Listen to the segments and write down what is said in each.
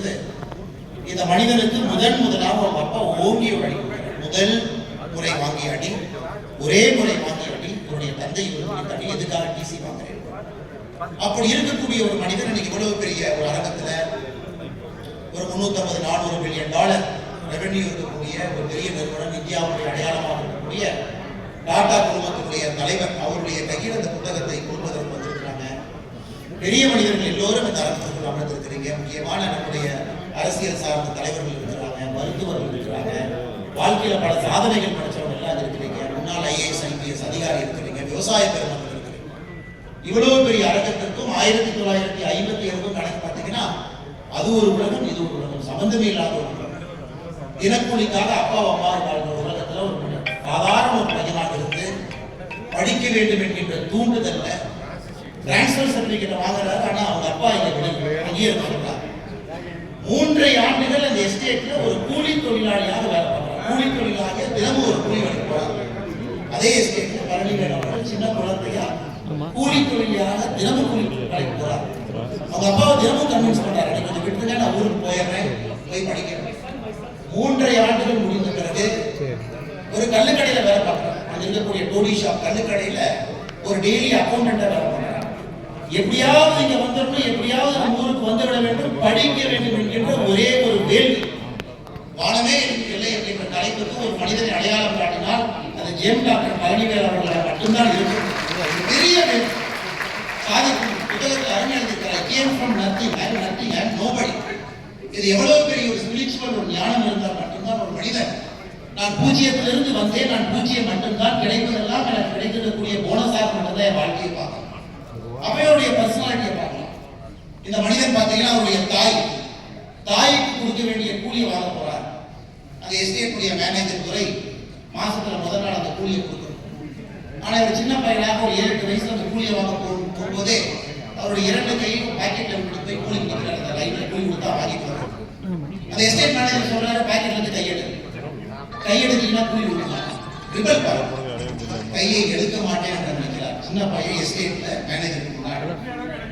பொழுது இந்த மனிதனுக்கு முதலாக அவங்க அப்பா ஓங்கி ஒரு அடி முதல் முறை வாங்கிய அடி, ஒரே முறை வாங்கிய அடி இவருடைய தந்தை இவருக்கு அடி. எதுக்காக டிசி வாங்குறேன்? அப்படி இருக்கக்கூடிய ஒரு மனிதன் இன்னைக்கு இவ்வளவு பெரிய ஒரு அரங்கத்துல ஒரு 350-400 பில்லியன் டாலர் ரெவென்யூ இருக்கக்கூடிய ஒரு பெரிய நிறுவனம், இந்தியாவுடைய அடையாளமாக இருக்கக்கூடிய டாடா குழுமத்தினுடைய தலைவர் அவருடைய கையில் அந்த புத்தகத்தை கொடுப்பதற்கு வந்திருக்கிறாங்க. பெரிய மனிதர்கள் எல்லோரும் இந்த அரங்கத்தில் அமர்ந்திருக்கிறீங்க. முக்கியமான நம்முடைய அரசியல் சார்ந்த தலைவர்கள் இருக்கிறாங்க, மருத்துவர்கள் இருக்கிறாங்க, வாழ்க்கையில பல சாதனைகள் படிச்சவங்க எல்லாம் இருக்கிறீங்க, முன்னாள் IAS IPS அதிகாரி இருக்கிறீங்க, விவசாய பெருமக்கள் இருக்கிறீங்க. இவ்வளவு பெரிய அரங்கத்திற்கும் 1957 கணக்கு பார்த்தீங்கன்னா அது ஒரு உலகம், இது ஒரு உலகம், சம்பந்தமே இல்லாத ஒரு உலகம். தினக்கூலிக்காக அப்பா அம்மா வாழ்ந்த உலகத்துல ஒரு சாதாரண ஒரு பையனாக இருந்து படிக்க வேண்டும் என்கின்ற தூண்டுதல்ல டிரான்ஸ்பர் சர்டிபிகேட் வாங்குறாரு. ஆனா அவங்க அப்பா அங்கேயே சொல்றாங்க 3 ஆண்டுகள் அந்த எஸ்டேட்ல ஒரு கூலி தொழிலாளியாக வேலை பார்க்கிறார். கூலி தொழிலாளியாக தினமும் ஒரு கூலி வேலைக்கு போறாங்க. அதே எஸ்டேட்ல பழனி வேலை சின்ன குழந்தையா கூலி தொழிலாக தினமும் கூலி வேலைக்கு போறாரு. அவங்க அப்பாவை தினமும் கன்வின்ஸ் பண்றாரு, நீ கொஞ்சம் விட்டுருங்க, நான் ஊருக்கு போயிடுறேன், போய் படிக்கிறேன். 3 ஆண்டுகள் முடிந்த பிறகு ஒரு கல்லுக்கடையில வேலை பார்க்கிறார். அங்க இருக்கக்கூடிய டோடி ஷாப் கல்லுக்கடையில ஒரு டெய்லி அக்கௌண்டன்டா வேலை பார்க்கிறார். எப்படியாவது இங்க வந்துடணும், எப்படியாவது நம்ம ஊருக்கு வந்துவிட வேண்டும், படிக்க வேண்டும் என்கின்ற ஒரே ஒரு வேள்வி. வானமே இல்லை என்கின்ற தலைப்புக்கு ஒரு மனிதனை அடையாளம் காட்டினால் அது ஜெம் டாக்டர் பழனிவேல் அவர்களால் மட்டும்தான் இருக்கும். பெரிய சாதிக்கும் புத்தகத்தில் அறிஞர் came from nothing and nobody. இது எவ்வளவு பெரிய ஒரு ஸ்பிரிச்சுவல் ஒரு ஞானம் இருந்தால் மட்டும்தான் ஒரு மனிதன் நான் பூஜ்ஜியத்திலிருந்து வந்தேன், நான் பூஜ்ஜியம் மட்டும்தான், கிடைப்பதெல்லாம் எனக்கு கிடைக்கக்கூடிய போனஸாக மட்டும்தான் என் வாழ்க்கையை பார்க்கணும், அவையோடைய பர்சனாலிட்டியை பார்க்கலாம். இந்த மனிதன் பார்த்தீங்கன்னா அவருடைய தாய்க்கு கொடுக்க வேண்டிய கூலியை வாங்க போறார். அந்த எஸ்டேட்டுடைய மேனேஜர் துறை மாசத்துல முதல் நாள் அந்த கூலியை கொடுக்கணும். ஆனா ஒரு சின்ன பையனாக ஒரு 7-8 வயசுல அந்த கூலியை வாங்க போகும்போதே அவருடைய 2 கையும் பாக்கெட்ல விட்டு போய் கூலி கொடுக்கிறார். அந்த லைன்ல கூலி கொடுத்தா வாங்கிட்டு வரும். அந்த எஸ்டேட் மேனேஜர் சொல்றாரு, பாக்கெட்ல இருந்து கையெடுத்தீங்கன்னா கூலி கொடுக்கலாம். ரிபல் பாருங்க, கையை எடுக்க மாட்டேன் என்று நினைக்கிறார். சின்ன பையன் எஸ்டேட்ல மேனேஜர் முன்னாடி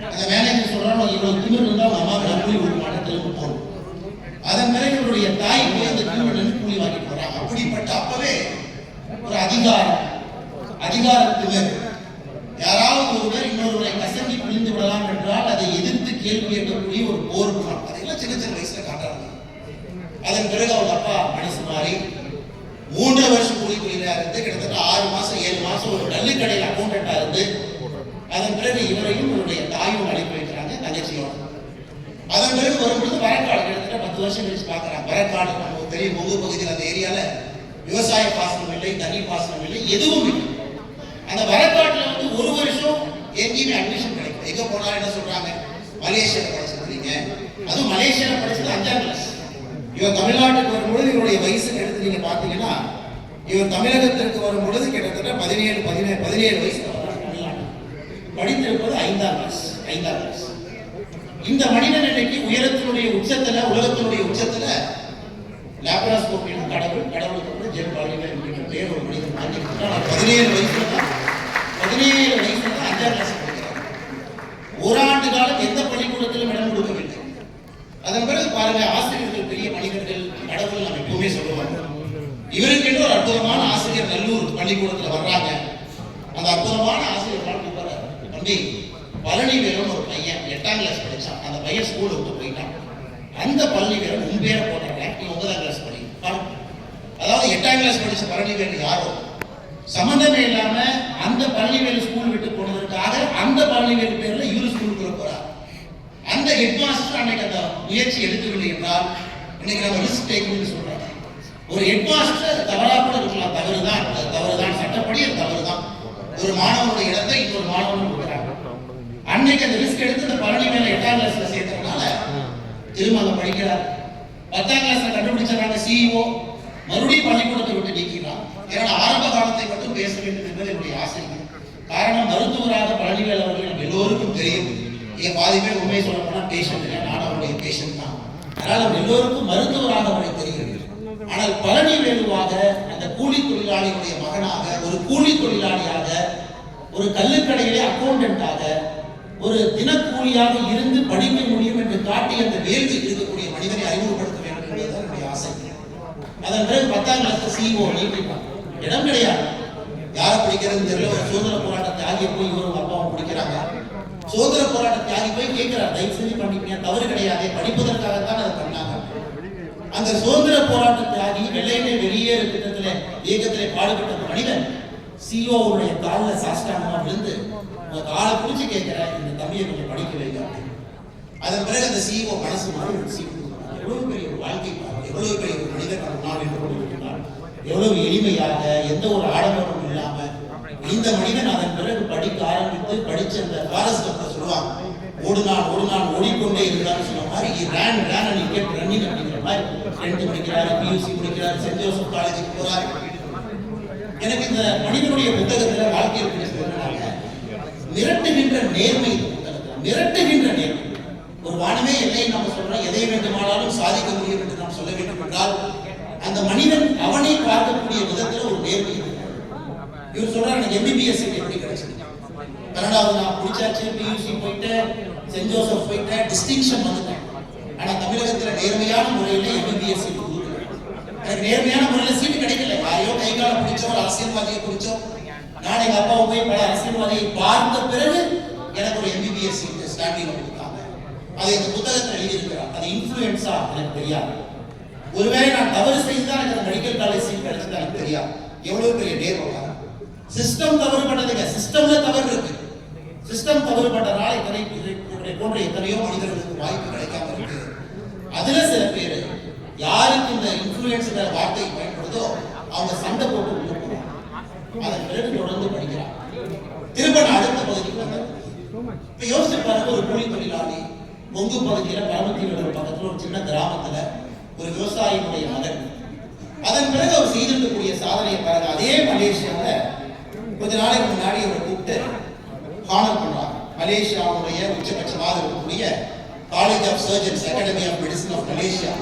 அந்த மேனேஜர் சொல்றாரு, இவ்வளவு திமிர் இருந்தா உங்க அம்மாவுக்கு நான் கூலி கொடுக்க மாட்டேன், திரும்ப போகணும். அதன் பிறகு இவருடைய தாய் போய் அந்த திமிர் கூலி வாங்கிட்டு போறாங்க. அப்படிப்பட்ட அப்பவே ஒரு அதிகாரத்துவர் யாராவது ஒருவர் இன்னொருவரை கசங்கி பிழிந்து விடலாம் என்றால் அதை எதிர்த்து கேள்வி கேட்கக்கூடிய ஒரு போர் குணம், அதெல்லாம் சின்ன வயசுல காட்டுறாங்க. அதன் பிறகு அவங்க அப்பா மனசு மாறி 3 வருஷம் கூலி தொழிலா இருந்து கிட்டத்தட்ட 6 மாசம் 7 மாசம் ஒரு கல்லுக்கடையில் அக்கௌண்டண்டா இருந்து அதன் பிறகு இவரையும் இவருடைய தாயும் அனுப்பி வைக்கிறாங்க, தங்கச்சியோட. அதன் பிறகு வரும்பொழுது வரக்காடு கிட்டத்தட்ட 10 வருஷம் கழிச்சு பாக்குறாங்க. வரக்காடு நம்ம பெரிய முகு பகுதியில் அந்த ஏரியால விவசாய பாசனம் இல்லை, தண்ணி பாசனம் இல்லை, எதுவும் இல்லை. அந்த வரக்காட்டுல வந்து 1 வருஷம் எங்கேயுமே அட்மிஷன் கிடைக்கும். எங்க போனாலும் என்ன சொல்றாங்க, மலேசியாவில் படிச்சிருக்கீங்க, அதுவும் மலேசியாவில் படிச்சது 5ஆம் கிளாஸ். இவர் தமிழ்நாட்டுக்கு வரும்பொழுது இவருடைய வயசு எடுத்து நீங்க பாத்தீங்கன்னா இவர் தமிழகத்திற்கு வரும்பொழுது கிட்டத்தட்ட 17 வயசு படித்திருப்பது 5ஆம் கிளாஸ். இந்த மனிதன் இன்னைக்கு உயரத்தினுடைய உச்சத்துல, உலகத்தினுடைய உச்சத்துல லாப்ராஸ்கோபியின் கடவுளுக்கு ஜெம் பழனிவேல் என்கிற பேர் ஒரு மனிதன் வாங்கியிருக்கிறார். 17 வயசுல தான் 5ஆம் கிளாஸ் படிக்கிறார். 1 ஆண்டு காலம் எந்த பள்ளிக்கூடத்திலும் இடம் கொடுக்கவில்லை. அதன் பிறகு பாருங்க, ஆசிரியர்கள் பெரிய மனிதர்கள், கடவுள் நம்ம எப்பவுமே சொல்லுவாங்க. இவருக்கென்று ஒரு அற்புதமான ஆசிரியர் நல்லூர் பள்ளிக்கூடத்துல வர்றாங்க. அந்த அற்புதமான ஆசிரியர் தம்பி பழனிவேலும் ஒரு பையன் 8ஆம் கிளாஸ் படிச்சான். அந்த பையன் ஸ்கூலை விட்டு போயிட்டான். அந்த பழனிவேலும் உன் பேரை போட்டாங்க, நீ 9ஆம் கிளாஸ் படி. அதாவது 8ஆம் கிளாஸ் படிச்ச பழனிவேல் யாரோ சம்பந்தமே இல்லாம அந்த பழனிவேல் ஸ்கூல் விட்டு போனதற்காக அந்த பழனிவேல் பேர்ல இவரு ஸ்கூலுக்குள்ள போறார். அந்த ஹெட் மாஸ்டர் அன்னைக்கு அந்த முயற்சி எடுக்கவில்லை என்றால் இன்னைக்கு நம்ம ரிஸ்க் டேக்கிங்னு சொல்றாங்க. ஒரு ஹெட் மாஸ்டர் தவறா கூட இருக்கலாம், தவறுதான், சட்டப்படி அது தவறுதான். ஒரு மாணவனுடைய இடத்தை இன்னொரு மாணவன் கொடுக்குறாங்க. அன்னைக்கு அந்த ரிஸ்க் எடுத்து அந்த பழனிவேலை 8ஆம் கிளாஸ்ல சேர்த்ததுனால திரும்ப அங்க படிக்கிறார். 10ஆம் கிளாஸ்ல கண்டுபிடிச்சாங்க CEO, மறுபடியும் பள்ளிக்கூடத்தை விட்டு நீக்கிறான். ஏன்னா ஆரம்ப காலத்தை மட்டும் பேச வேண்டும் என்பது என்னுடைய ஆசை. காரணம், மருத்துவராக பழனிவேல் அவர்கள் எல்லோருக்கும் தெரியும். இங்க பாதி பேர் உண்மையை சொல்ல போனா பேஷண்ட் இல்லை, நான் அவருடைய பேஷண்ட் தான். அதனால எல்லோருக்கும் மருத்துவராக அவரை தெரிகிறது. ஆனால் பழனிவேலுவாக அந்த கூலி தொழிலாளியுடைய மகனாக, ஒரு கூலி தொழிலாளியாக, ஒரு கல்லுக்கடையிலே அக்கௌண்டன்டாக, ஒரு தினக்கூலியாக இருந்து படிக்க முடியும் என்று காட்டி அந்த வேள்வி இருக்கக்கூடிய மனிதன் அதன் பிறகு 10ஆம் கிளாஸ் சிஓ நீட்டிப்பாங்க. இடம் கிடையாது. யாரை பிடிக்கிறதுன்னு தெரியல. ஒரு சுதந்திர போராட்ட தியாகியை போய் இவரும் அப்பாவும் பிடிக்கிறாங்க. சுதந்திர போராட்ட தியாகி போய் கேட்கிறார், தயவு செஞ்சு பண்ணிப்பீங்க, தவறு கிடையாது, படிப்பதற்காகத்தான் அதை பண்ணாங்க. அந்த சுதந்திர போராட்ட தியாகி வெள்ளையிலே வெளியேறு திட்டத்திலே இயக்கத்திலே பாடுபட்ட மனிதன் சிஓவுடைய காலில் சாஷ்டாங்கமா விழுந்து உங்க காலை பிடிச்சி கேட்கிற இந்த தம்பியை கொஞ்சம் படிக்க வைக்க. அதன் பிறகு அந்த சிஓ மனசு மாறி ஒரு சீட்டு. எவ்வளவு பெரிய ஒரு வாழ்க்கை, எவ்வளவு பெரிய ஒரு மனிதர் முன்னாள் என்று கொண்டிருக்கிறார். எவ்வளவு எளிமையாக, எந்த ஒரு ஆடம்பரமும் இல்லாம இந்த மனிதன் அதன் பிறகு படிக்க ஆரம்பித்து படிச்ச அந்த ஃபாரஸ்ட் சொல்லுவாங்க, ஓடுனான் ஓடிக்கொண்டே இருந்தான்னு சொன்ன மாதிரி ரன்னிங் அப்படிங்கிற மாதிரி 10th படிக்கிறாரு, பியூசி முடிக்கிறாரு, சென்ட் ஜோசப் காலேஜுக்கு போறாரு. எனக்கு இந்த மனிதனுடைய புத்தகத்துல வாழ்க்கையில் பிடிச்சதுனால மிரட்டுகின்ற நேர்மை, மிரட்டுகின்ற நேர்மை. ஒரு வானமே எல்லை நம்ம சொல்றோம், எதை வேண்டுமானாலும் சாதிக்க முடியும் என்று நாம் சொல்ல வேண்டும் என்றால் அந்த மனிதன் அவனை பார்க்கக்கூடிய விதத்துல ஒரு நேர்மை. இவர் சொல்றாரு, எனக்கு எம்பிபிஎஸ் எப்படி கிடைச்சது, கனடாவில் நான் பிடிச்சாச்சு, பியூசி போயிட்டு சென்ட் ஜோசப் போயிட்டு டிஸ்டிங்ஷன் வந்துட்டேன். ஆனா தமிழகத்துல நேர்மையான முறையில எம்பிபிஎஸ் எனக்கு நேர்மையான முறையில சீட்டு கிடைக்கல. யாரையோ கை கால பிடிச்சோம், ஒரு அரசியல்வாதியை பிடிச்சோம். நான் எங்க அப்பாவை போய் பல அரசியல்வாதியை பார்த்த பிறகு எனக்கு ஒரு எம்பிபிஎஸ் சீட்டு ஸ்டாண்டிங் கொடுத்தாங்க. அதை இந்த புத்தகத்தில் எழுதியிருக்கிறார். அது இன்ஃபுளுன்ஸா எனக்கு தெரியாது. ஒருவேளை நான் தவறு செய்துதான் எனக்கு மெடிக்கல் காலேஜ் சீட் கிடைச்சது எனக்கு தெரியாது. எவ்வளவு பெரிய நேர்மை. சிஸ்டம் தவறு பண்ணதுங்க, சிஸ்டம்ல தவறு இருக்கு. சிஸ்டம் தவறு பண்றதுனால இத்தனை போன்ற எத்தனையோ மனிதர்களுக்கு வாய்ப்பு கிடைக்காம இருக்கு. அதுல சில பேர் யாருக்கு இந்த இன்ஃபுளுன்ஸ்ங்கிற வார்த்தை பயன்படுதோ அவங்க சண்டை போட்டு உள்ள போறாங்க. அதன் பிறகு தொடர்ந்து படிக்கிறாங்க. திரும்ப நான் அடுத்த பகுதிக்கு வந்தேன். இப்ப யோசிச்சு பாருங்க, ஒரு கூலி தொழிலாளி கொங்கு பகுதியில பரமத்தீவு பக்கத்துல ஒரு சின்ன கிராமத்துல ஒரு விவசாயியுடைய மகன். அதன் பிறகு அவர் செய்திருக்கக்கூடிய சாதனையை பாருங்க. அதே மலேசியால கொஞ்ச நாளைக்கு முன்னாடி அவரை கூப்பிட்டு ஹானர் பண்றாங்க. மலேசியாவுடைய உச்சபட்சமாக இருக்கக்கூடிய college of surgeons, academy of medicine of Malaysia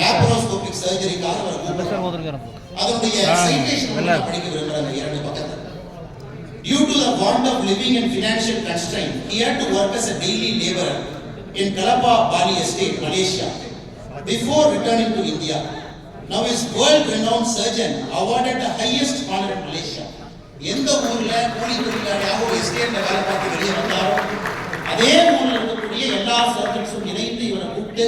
laparoscopic சர்ஜரிக்காக அவர் கூப்பிடுறாங்க. அதனுடைய சைட்டேஷன் படிக்க விரும்புறாங்க 2 பக்கத்துல. Due to the want of living and financial constraint, he had to work as a daily laborer in Kalapa Bali Estate, Malaysia, before returning to India. Now his world-renowned surgeon awarded the highest honor in Malaysia. எந்த ஊர்ல கூலி தொழிலாளியாக ஒரு எஸ்டேட்ல வேலை பார்த்து வெளியே வந்தாரோ அதே ஊர்ல இருக்கக்கூடிய எல்லா சர்ஜன்ஸும் இணைந்து இவரை கூப்பிட்டு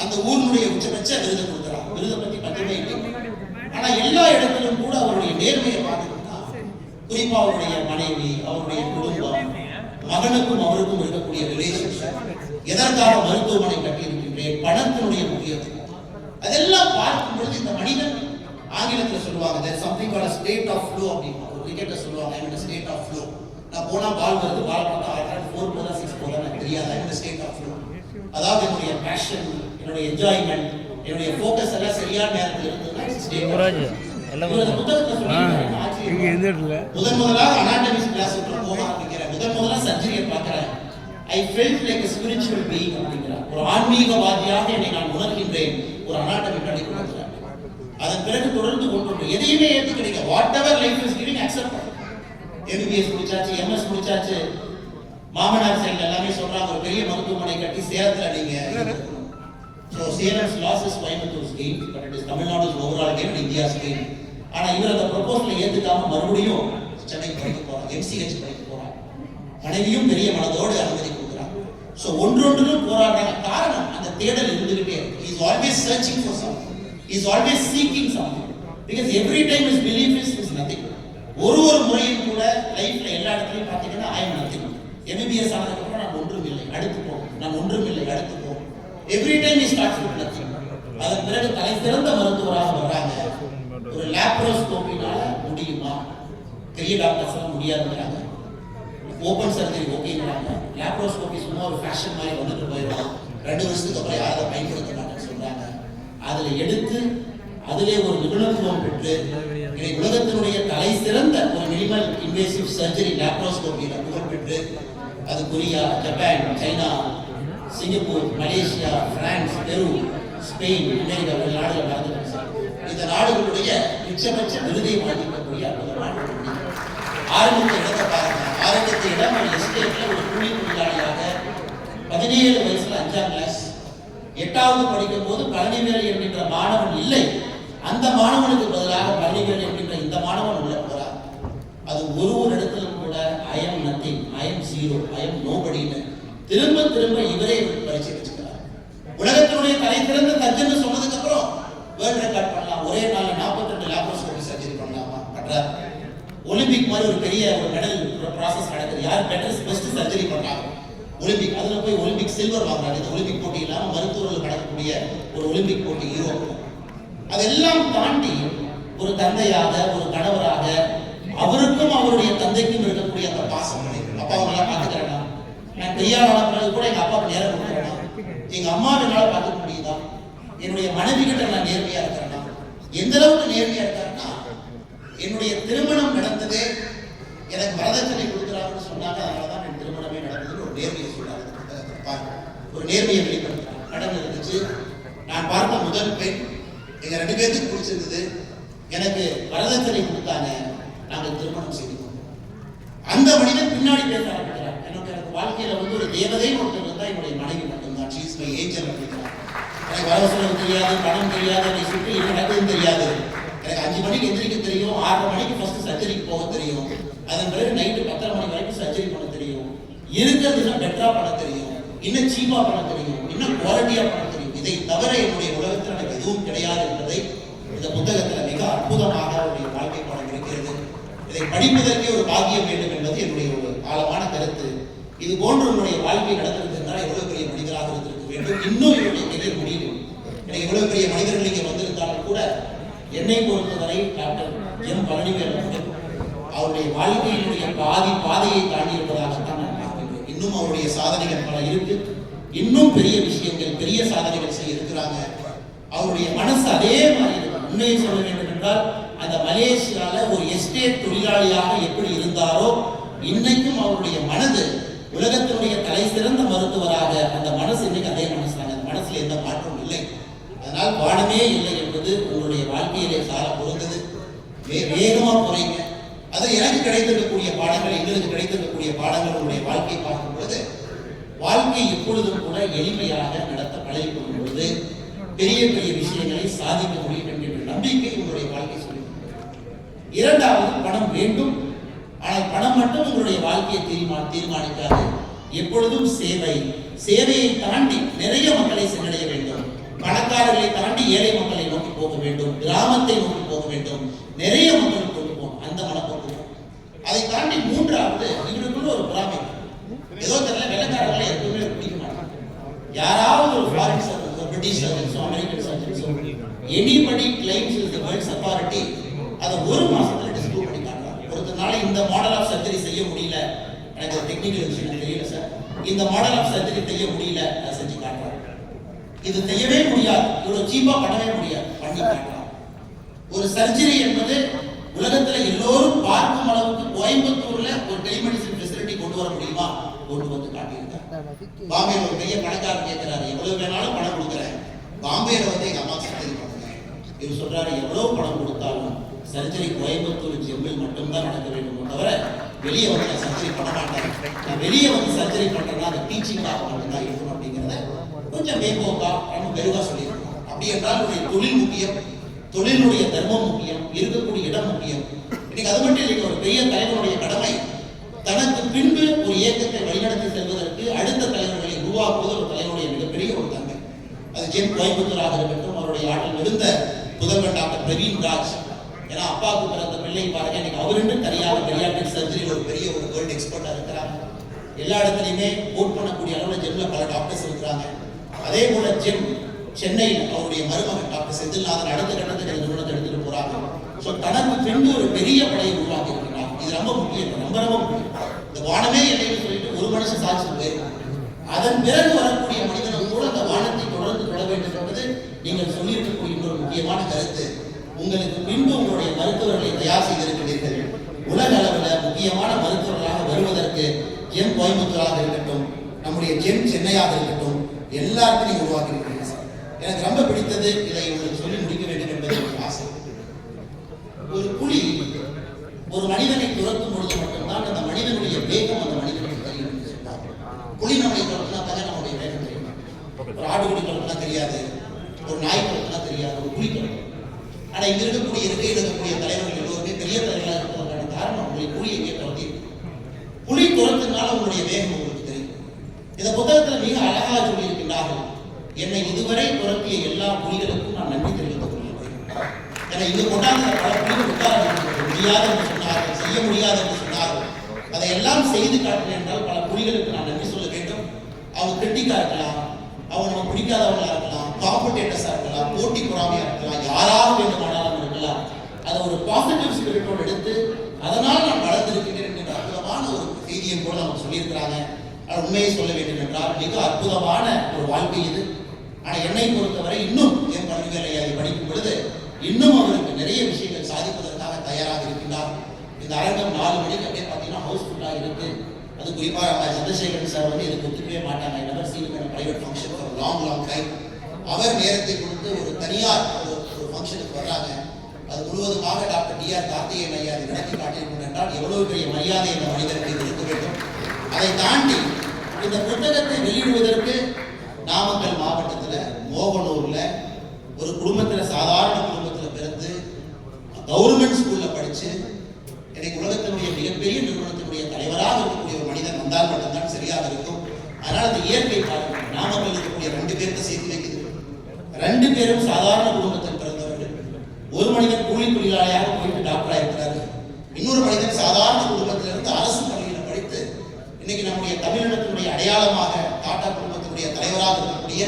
அந்த ஊரினுடைய உச்சபட்ச விருதை கொடுக்குறாங்க. விருதை பத்தி பத்தவே இல்லை. ஆனா எல்லா இடத்திலும் கூட அவருடைய நேர்மையை பார்த்துக்கிட்டா, குறிப்பா அவருடைய மனைவி, அவருடைய குடும்பம், மகனுக்கும் அவருக்கும் இருக்கக்கூடிய ரிலேஷன்ஷிப், எதற்காக மருத்துவமனை கட்டியிருக்கின்றேன், பணத்தினுடைய முக்கியத்துவம், அதெல்லாம் பார்க்கும் பொழுது இந்த மனிதன், ஆங்கிலத்தில் சொல்லுவாங்க there is something called a state of flow அப்படின்னா, ஒரு கிரிக்கெட்டை சொல்லுவாங்க I'm in a state of flow. நான் போனா பால் வருது, பால் பார்த்தா 4 போதா 6 போதா எனக்கு தெரியாது. I'm in a state of flow. அதாவது என்னுடைய பேஷன், என்னுடைய என்ஜாய்மெண்ட், என்னுடைய ஃபோக்கஸ் எல்லாம் சரியான நேரத்தில் இருந்ததுன்னா ஸ்டேட் முதலாக அனாட்டமிக்ஸ் கிளாஸுக்குள்ள போக ஆரம்பிக்கிறேன். முதலாக சர்ஜரியை பார்க்கிறேன். I felt like a spiritual being அப்படிங்கிறார். ஒரு ஆன்மீகவாதியாக என்னை நான் உணர்கின்றேன். ஒரு அனாட்டமி படிக்க கொடுக்கிறார். அதன் பிறகு தொடர்ந்து கொண்டு எதையுமே ஏற்று கிடைக்க what ever life is giving accept பண்ணு. எம்பிபிஎஸ் முடிச்சாச்சு, எம்எஸ் முடிச்சாச்சு, மாமனார் சைடுல எல்லாமே சொல்றாங்க ஒரு பெரிய மருத்துவமனை கட்டி சேலத்துல நீங்க. So Salem's loss is Coimbator's gain, but it is Tamil Nadu's overall gain and India's gain. ஆனா இவர் அந்த ப்ரொபோசலை ஏத்துக்காம மறுபடியும் சென்னை படிக்க போறாங்க, எம்சிஹெச் படிக்க போறாங்க. மனைவியும் பெரிய மனதோடு அனுமதி கொடுக்குறாங்க. ஸோ ஒன்றொன்றும் போராடுறாங்க. காரணம் அந்த தேடல் இருந்துகிட்டே இருக்கு. He is always searching for something. He is always seeking something. Because every time his belief is nothing. ஒரு முறையும் கூட லைஃப்ல எல்லா இடத்துலையும் பார்த்தீங்கன்னா I am nothing. எம்பிபிஎஸ் ஆனதுக்கப்புறம் நான் ஒன்றும் இல்லை, அடுத்து போகும், நான் ஒன்றும் இல்லை, அடுத்து போகும். Every time he starts with nothing. அதன் பிறகு தலை சிறந்த மருத்துவராக வர்றாங்க. ஒரு லாப்ரோஸ்கோபினால முடியுமா? பெரிய டாக்டர்ஸ் எல்லாம் முடியாதுங்கிறாங்க. ஓபன் சர்ஜரி ஓகேங்கிறாங்க. லாப்ரோஸ்கோபி சும்மா ஒரு ஃபேஷன் மாதிரி வந்துட்டு போயிடும். 2 வருஷத்துக்கு அப்புறம் யாரும் அதை பயன்படுத்த மாட்டேன்னு சொல்றாங்க. அதுல எடுத்து அதிலே ஒரு நிபுணத்துவம் பெற்று உலகத்தினுடைய தலை சிறந்த ஒரு மினிமல் இன்வேசிவ் சர்ஜரி லாப்ரோஸ்கோபியில புகழ் பெற்று அது Korea, Japan, China, Singapore, Malaysia, France, பெரு, ஸ்பெயின், அமெரிக்கா நாடுகள் நடந்துட்டு இந்த நாடுகளுடைய உச்சபட்ச விருதை வாங்கிக்கக்கூடிய அற்புதமான ஆரம்பித்த இடத்தை பாருங்க. ஆரம்பித்த இடம் ஒரு எஸ்டேட்ல ஒரு கூலி தொழிலாளியாக 17 வயசுல 5ஆம் கிளாஸ் 8வது படிக்கும் போது பழனிவேல் என்கின்ற மாணவன் இல்லை. அந்த மாணவனுக்கு பதிலாக பள்ளிகள் என்கின்ற இந்த மாணவன் உள்ள போறார். அது ஒரு இடத்திலும் கூட I am nothing, I am zero, I am நோபடின்னு திரும்ப திரும்ப இவரே பரிசை வச்சுக்கிறார். உலகத்தினுடைய தலை சிறந்த சர்ஜன் சொன்னதுக்கு அப்புறம் வேர்ல்ட் ரெக்கார்ட் பண்ணலாம், ஒரே நாள்ல 42 லாப்ரோஸ்கோபி சர்ஜரி பண்ணலாமா பண்றாரு. ஒலிம்பிக் மாதிரி ஒரு பெரிய ஒரு மெடல் ப்ராசஸ் நடக்குது, யார் பெஸ்ட் சர்ஜரி பண்றாங்க ஒலிம்பிக், அதுல போய் ஒலிம்பிக் சில்வர் வாங்குறாங்க. இந்த ஒலிம்பிக் போட்டி இல்லாம மருத்துவர்கள் நடக்கக்கூடிய ஒரு ஒலிம்பிக் போட்டி யூரோப். அதெல்லாம் தாண்டி ஒரு தந்தையாக, ஒரு கணவராக, அவருக்கும் அவருடைய தந்தைக்கும் இருக்கக்கூடிய அந்த பாசம், அப்பாவை நல்லா பார்த்துக்கிறேன்னா, நான் பெரியார் ஆனது கூட எங்க அப்பாவுக்கு நேரம் கொடுக்குறேன்னா, எங்க அம்மாவை என்னால பார்த்துக்க முடியுதா, என்னுடைய மனைவி கிட்ட நான் நேர்மையா இருக்கிறேன்னா, எந்த அளவுக்கு நேர்மையா இருக்காருன்னா, என்னுடைய திருமணம் நடந்ததே எனக்கு வரதட்சணை கொடுக்குறாங்கன்னு சொன்னாங்க, அதனாலதான் என் திருமணமே நடந்ததுன்னு ஒரு நேர்மையை சொல்றாங்க. ஒரு நேர்மையை வெளிப்படுத்துறாங்க. கடன் இருந்துச்சு, நான் பார்த்த முதல் பெண், எங்க 2 பேருக்கு பிடிச்சிருந்தது, எனக்கு வரதட்சணை கொடுத்தாங்க, நாங்கள் திருமணம் செய்து கொண்டோம். அந்த மனிதன் பின்னாடி பேச ஆரம்பிக்கிறார். எனக்கு வாழ்க்கையில ஒரு தேவதை ஒருத்தர் இருந்தா என்னுடைய மனைவி மட்டும்தான், ஷீ இஸ் மை ஏஞ்சல் அப்படிங்கிறார். எனக்கு வரவு செலவு தெரியாது, பணம் தெரியாது, என்னை சுற்றி என்ன நடக்குதுன்னு தெரியாது. எனக்கு 5 மணிக்கு எந்திரிக்க தெரியும், 6:30 மணிக்கு ஃபர்ஸ்ட் சர்ஜரிக்கு போக தெரியும், அதன் பிறகு நைட்டு 10:30 மணி வரைக்கும் சர்ஜரி பண்ண தெரியும், இருக்கிறது இன்னும் பெட்டரா பண்ண தெரியும், இன்னும் சீப்பா பண்ண தெரியும், இன்னும் குவாலிட்டியா பண்ண தெரியும். இதை தவிர என்னுடைய உலகத்தில் எனக்கு எதுவும் கிடையாது என்பதை இந்த புத்தகத்தில் மிக அற்புதமாக அவருடைய வாழ்க்கை பாடம் இருக்கிறது. இதை படிப்பதற்கே ஒரு பாக்கியம் வேண்டும் என்பது என்னுடைய ஒரு ஆழமான கருத்து. இது போன்ற உங்களுடைய வாழ்க்கை நடந்திருந்தால் எவ்வளவு பெரிய மனிதராக இருந்திருக்க வேண்டும். இன்னும் இவருடைய கெரியர் முடியும். எனக்கு எவ்வளவு பெரிய மனிதர்கள் இங்கே வந்திருந்தாலும் கூட என்னை பொறுத்தவரை டாக்டர் எம் பழனிவேல் அவருடைய வாழ்க்கையினுடைய பாதையை தாண்டி இருப்பதாகத்தான் நான் பார்க்கிறேன். இன்னும் அவருடைய சாதனைகள் பல இருக்கு, இன்னும் பெரிய விஷயங்கள், பெரிய சாதனைகள் செய்ய இருக்கிறாங்க. அவருடைய மனசு அதே மாதிரி இருக்கு. உண்மையை சொல்ல வேண்டும் என்றால், அந்த மலேசியால ஒரு எஸ்டேட் தொழிலாளியாக எப்படி இருந்தாரோ, இன்னைக்கும் அவருடைய மனது உலகத்தினுடைய தலை சிறந்த மருத்துவராக அந்த மனசு இன்னைக்கு அதே மனசு தான். அந்த மனசுல எந்த மாற்றம் இல்லை. அதனால் வானமே இல்லை என்பது உங்களுடைய வாழ்க்கையிலே சால பொருந்தது. வேகமா போறீங்க. அது எனக்கு கிடைத்திருக்கக்கூடிய பாடங்கள், எங்களுக்கு கிடைத்திருக்கக்கூடிய பாடங்கள் உங்களுடைய வாழ்க்கையை பார்க்கும் பொழுது, வாழ்க்கை எப்பொழுதும் கூட எளிமையாக நடத்த பழகிக்கொள்ளும் பொழுது பெரிய பெரிய விஷயங்களை சாதிக்க முடியும் என்கின்ற நம்பிக்கை உங்களுடைய வாழ்க்கை சொல்லி. இரண்டாவது, பணம் வேண்டும். ஆனால் பணம் மட்டும் உங்களுடைய வாழ்க்கையை தீர்மானிக்காது. எப்பொழுதும் சேவையை தாண்டி நிறைய மக்களை சென்றடைய வேண்டும். பணக்காரர்களை தாண்டி ஏழை மக்களை நோக்கி போக வேண்டும், கிராமத்தை நோக்கி போக வேண்டும், நிறைய மக்கள் கொண்டு போகும் அந்த மனப்போக்கு. அதை தாண்டி மூன்றாவது, இவருக்குள்ள ஒரு பொறாமை. ஏதோ தெரியல, வெள்ளக்காரர்களை எப்பவுமே பிடிக்க மாட்டாங்க. யாராவது ஒரு ஃபாரின் சர்ஜன்ஸோ, பிரிட்டிஷ் சர்ஜன்ஸோ, அமெரிக்கன் சர்ஜன்ஸோ, anybody claims is the world's authority, அதை ஒரு மாசத்துல டிஸ்ப்ரூவ் பண்ணி காட்டுறாங்க. ஒருத்தனால இந்த மாடல் ஆஃப் சர்ஜரி செய்ய முடியல, எனக்கு டெக்னிக்கல் விஷயம் தெரியல சார், இந்த மாடல் ஆஃப் சர்ஜரி செய்ய முடியல, அதை செஞ்சு காட்டுறாங்க. இது செய்யவே முடியாது, இவ்வளவு சீப்பா பண்ணவே முடியாது, பண்ணி காட்டுறாங்க. ஒரு சர்ஜரி என்பது உலகத்துல எல்லோரும் பார்க்கும் அளவுக்கு கோயம்புத்தூர்ல ஒரு டெலிமெடிசின் ஃபெசிலிட்டி கொண்டு வர முடியுமா? கொண்டு வந்து காட்டியிருக்காங்க. பாம்பேல ஒரு பெரிய பணக்காரர் கேட்கிறாரு, எவ்வளவு வேணாலும் பணம் கொடுக்குறேன், பாம்பேல எங்க அம்மா சர்ஜரி பண்ணுங்க. இவர் சொல்றாரு, எவ்வளவு பணம் கொடுத்தாலும் சர்ஜரி கோயம்புத்தூர் ஜெம்மில் மட்டும்தான் நடக்க வேண்டும், தவிர வெளியே வந்து நான் சர்ஜரி பண்ண மாட்டேன். நான் வெளியே வந்து சர்ஜரி பண்றேன்னா அந்த டீச்சிங்காக மட்டும்தான் இருக்கணும் அப்படிங்கிறத கொஞ்சம் மேம்போக்கா நம்ம பெருவா சொல்லியிருக்கோம். அப்படி என்றால் தொழில் முக்கியம், தொழிலுடைய தர்மம் முக்கியம், இருக்கக்கூடிய இடம் முக்கியம். இன்னைக்கு அது மட்டும் இல்லை, ஒரு பெரிய தலைவருடைய கடமை தனக்கு பின்பு ஒரு இயக்கத்தை வழிநடத்தி செல்வதற்கு அடுத்த தலைவர்களை உருவாக்குவது ஒரு தலைவருடைய மிகப்பெரிய ஒரு தன்மை. அது ஜெம் கோயம்புத்தூராக இருக்கட்டும், அவருடைய ஆற்றல் மிகுந்த புதல்வன் டாக்டர் பிரவீன் ராஜ். ஏன்னா அப்பாவுக்கு பிறந்த பிள்ளை பாருங்க, இன்னைக்கு அவருன்னு தனியாக பெரியாட்ரிக் சர்ஜரியில் ஒரு பெரிய ஒரு வேர்ல்டு எக்ஸ்பர்ட்டா இருக்கிறாங்க. எல்லா இடத்துலையுமே கோட் பண்ணக்கூடிய அளவில் ஜெம்ல பல டாக்டர்ஸ் இருக்கிறாங்க. அதே போல ஜெம் சென்னையில் அவருடைய மருமகன் டாக்டர் செந்தில்நாதன் அடுத்த கட்டத்துக்கு நிறுவனத்தை எடுத்துட்டு போறாங்க. ஸோ தனக்கு பின்பு ஒரு பெரிய படையை உருவாக்கி இருக்கிறாங்க. இது ரொம்ப முக்கியம், ரொம்ப முக்கியம். இந்த வானமே இல்லைன்னு சொல்லிட்டு ஒரு மனுஷன் சாட்சி போயிருக்காங்க. அதன் பிறகு வரக்கூடிய மனிதனும் கூட அந்த வானத்தை தொடர்ந்து தொட வேண்டும் என்பது நீங்கள் சொல்லியிருக்கக்கூடிய இன்னொரு முக்கியமான கருத்து. உங்களுக்கு பின்பு உங்களுடைய மருத்துவர்களை தயார் செய்திருக்கிறீர்கள். உலக அளவில் முக்கியமான மருத்துவர்களாக வருவதற்கு ஜெம் கோயம்புத்தூராக இருக்கட்டும், நம்முடைய ஜெம் சென்னையாக இருக்கட்டும், எல்லாருக்கும் நீங்க உருவாக்கி இருக்கிறீங்க. எனக்கு ரொம்ப பிடித்தது, இதை உங்களுக்கு சொல்லி முடிக்க வேண்டும் என்பது ஒரு ஆசை. ஒரு புலி ஒரு மனிதனை துரத்தும் பொழுது மட்டும்தான் அந்த மனிதனுடைய வேகம் அந்த மனிதனுக்கு தெரியும் என்று சொன்னார். புலி நம்மை துரத்தினா தானே நம்முடைய வேகம் தெரியும். ஒரு ஆடுகுடி துரத்தினா தெரியாது, ஒரு நாய் துரத்தினா தெரியாது, ஒரு புலி துரத்தும். ஆனா இங்க இருக்கக்கூடிய தலைவர்கள் எல்லோருமே பெரிய தலைவர்களாக இருப்பதற்கான காரணம் உங்களை புலி எங்கே துரத்தி புலி துரத்தினால உங்களுடைய வேகம் உங்களுக்கு தெரியும். இந்த புத்தகத்தில் மிக அழகாக சொல்லியிருக்கின்றார்கள், என்னை இதுவரை துரத்திய எல்லா புலிகளுக்கும் நான் நன்றி தெரிவித்துக் கொள்கிறேன். ஏன்னா இங்கு கொண்டாந்த பல புலிகள் உட்கார முடியாது என்று சொன்னார்கள், செய்ய முடியாது என்று சொன்னார்கள். அதையெல்லாம் செய்து காட்டினேன் என்றால் பல புலிகளுக்கு நான் நன்றி சொல்ல வேண்டும். அவங்க கிரிட்டிக்கா இருக்கலாம், அவங்க நம்ம பிடிக்காதவங்களா இருக்கலாம், காம்படேட்டர்ஸா இருக்கலாம், போட்டி பொறாமையா இருக்கலாம், யாராவது வேண்டுமானாலும் இருக்கலாம். அதை ஒரு பாசிட்டிவ் ஸ்பிரிட்டோடு எடுத்து அதனால் நான் வளர்ந்திருக்கிறேன் என்ற அற்புதமான ஒரு செய்தியை கூட நமக்கு சொல்லியிருக்கிறாங்க. உண்மையை சொல்ல வேண்டும் என்றால் மிக அற்புதமான ஒரு வாழ்க்கை இது. ஆனால் என்னை பொறுத்தவரை இன்னும் என் கல்விகளை அதை படிக்கும் பொழுது இன்னும் அவருக்கு நிறைய விஷயங்கள் சாதிப்பதற்காக தயாராக இருக்கின்றார். இந்த அரங்கம் 4 மணிக்கு அப்படியே பார்த்தீங்கன்னா ஹவுஸ்ஃபுல்லாக இருக்கு. அது குறிப்பாக சந்திரசேகரன் சார் வந்து இதுக்கு ஒத்துக்கவே மாட்டாங்க. Never seen in private function for long time. அவர் நேரத்தை கொடுத்து ஒரு தனியார் ஒரு ஃபங்க்ஷனுக்கு வர்றாங்க. அது முழுவதுமாக டாக்டர் டிஆர் கார்த்திகேயன் ஐயா அதை நடத்தி காட்டியிருக்கும் என்றால் எவ்வளவு பெரிய மரியாதை இந்த மனிதருக்கு இருக்க வேண்டும். அதை தாண்டி இந்த புத்தகத்தை வெளியிடுவதற்கு நாமக்கல் மாவட்டத்தில் மோகனூர்ல ஒரு குடும்பத்தில் சாதாரண குடும்பத்தில் பிறந்து கவர்மெண்ட் ஸ்கூல்ல படிச்சு இன்னைக்கு உலகத்தினுடைய மிகப்பெரிய நிறுவனத்தினுடைய தலைவராக இருக்கக்கூடிய ஒரு மனிதன் வந்தால் மட்டும்தான் சரியாக இருக்கும். அதனால அந்த இயற்கை பாருங்க, நாமக்கல் இருக்கக்கூடிய 2 பேருக்கு சேர்த்து வைக்குது. 2 பேரும் சாதாரண குடும்பத்தில் பிறந்தவர்கள். ஒரு மனிதன் கூலி தொழிலாளியாக போயிட்டு டாக்டரா இருக்கிறாரு. இன்னொரு மனிதன் சாதாரண குடும்பத்திலிருந்து அரசு பள்ளியில படித்து இன்னைக்கு நம்முடைய தமிழினத்தினுடைய அடையாளமாக டாடா குடும்பத்தினுடைய தலைவராக இருக்கக்கூடிய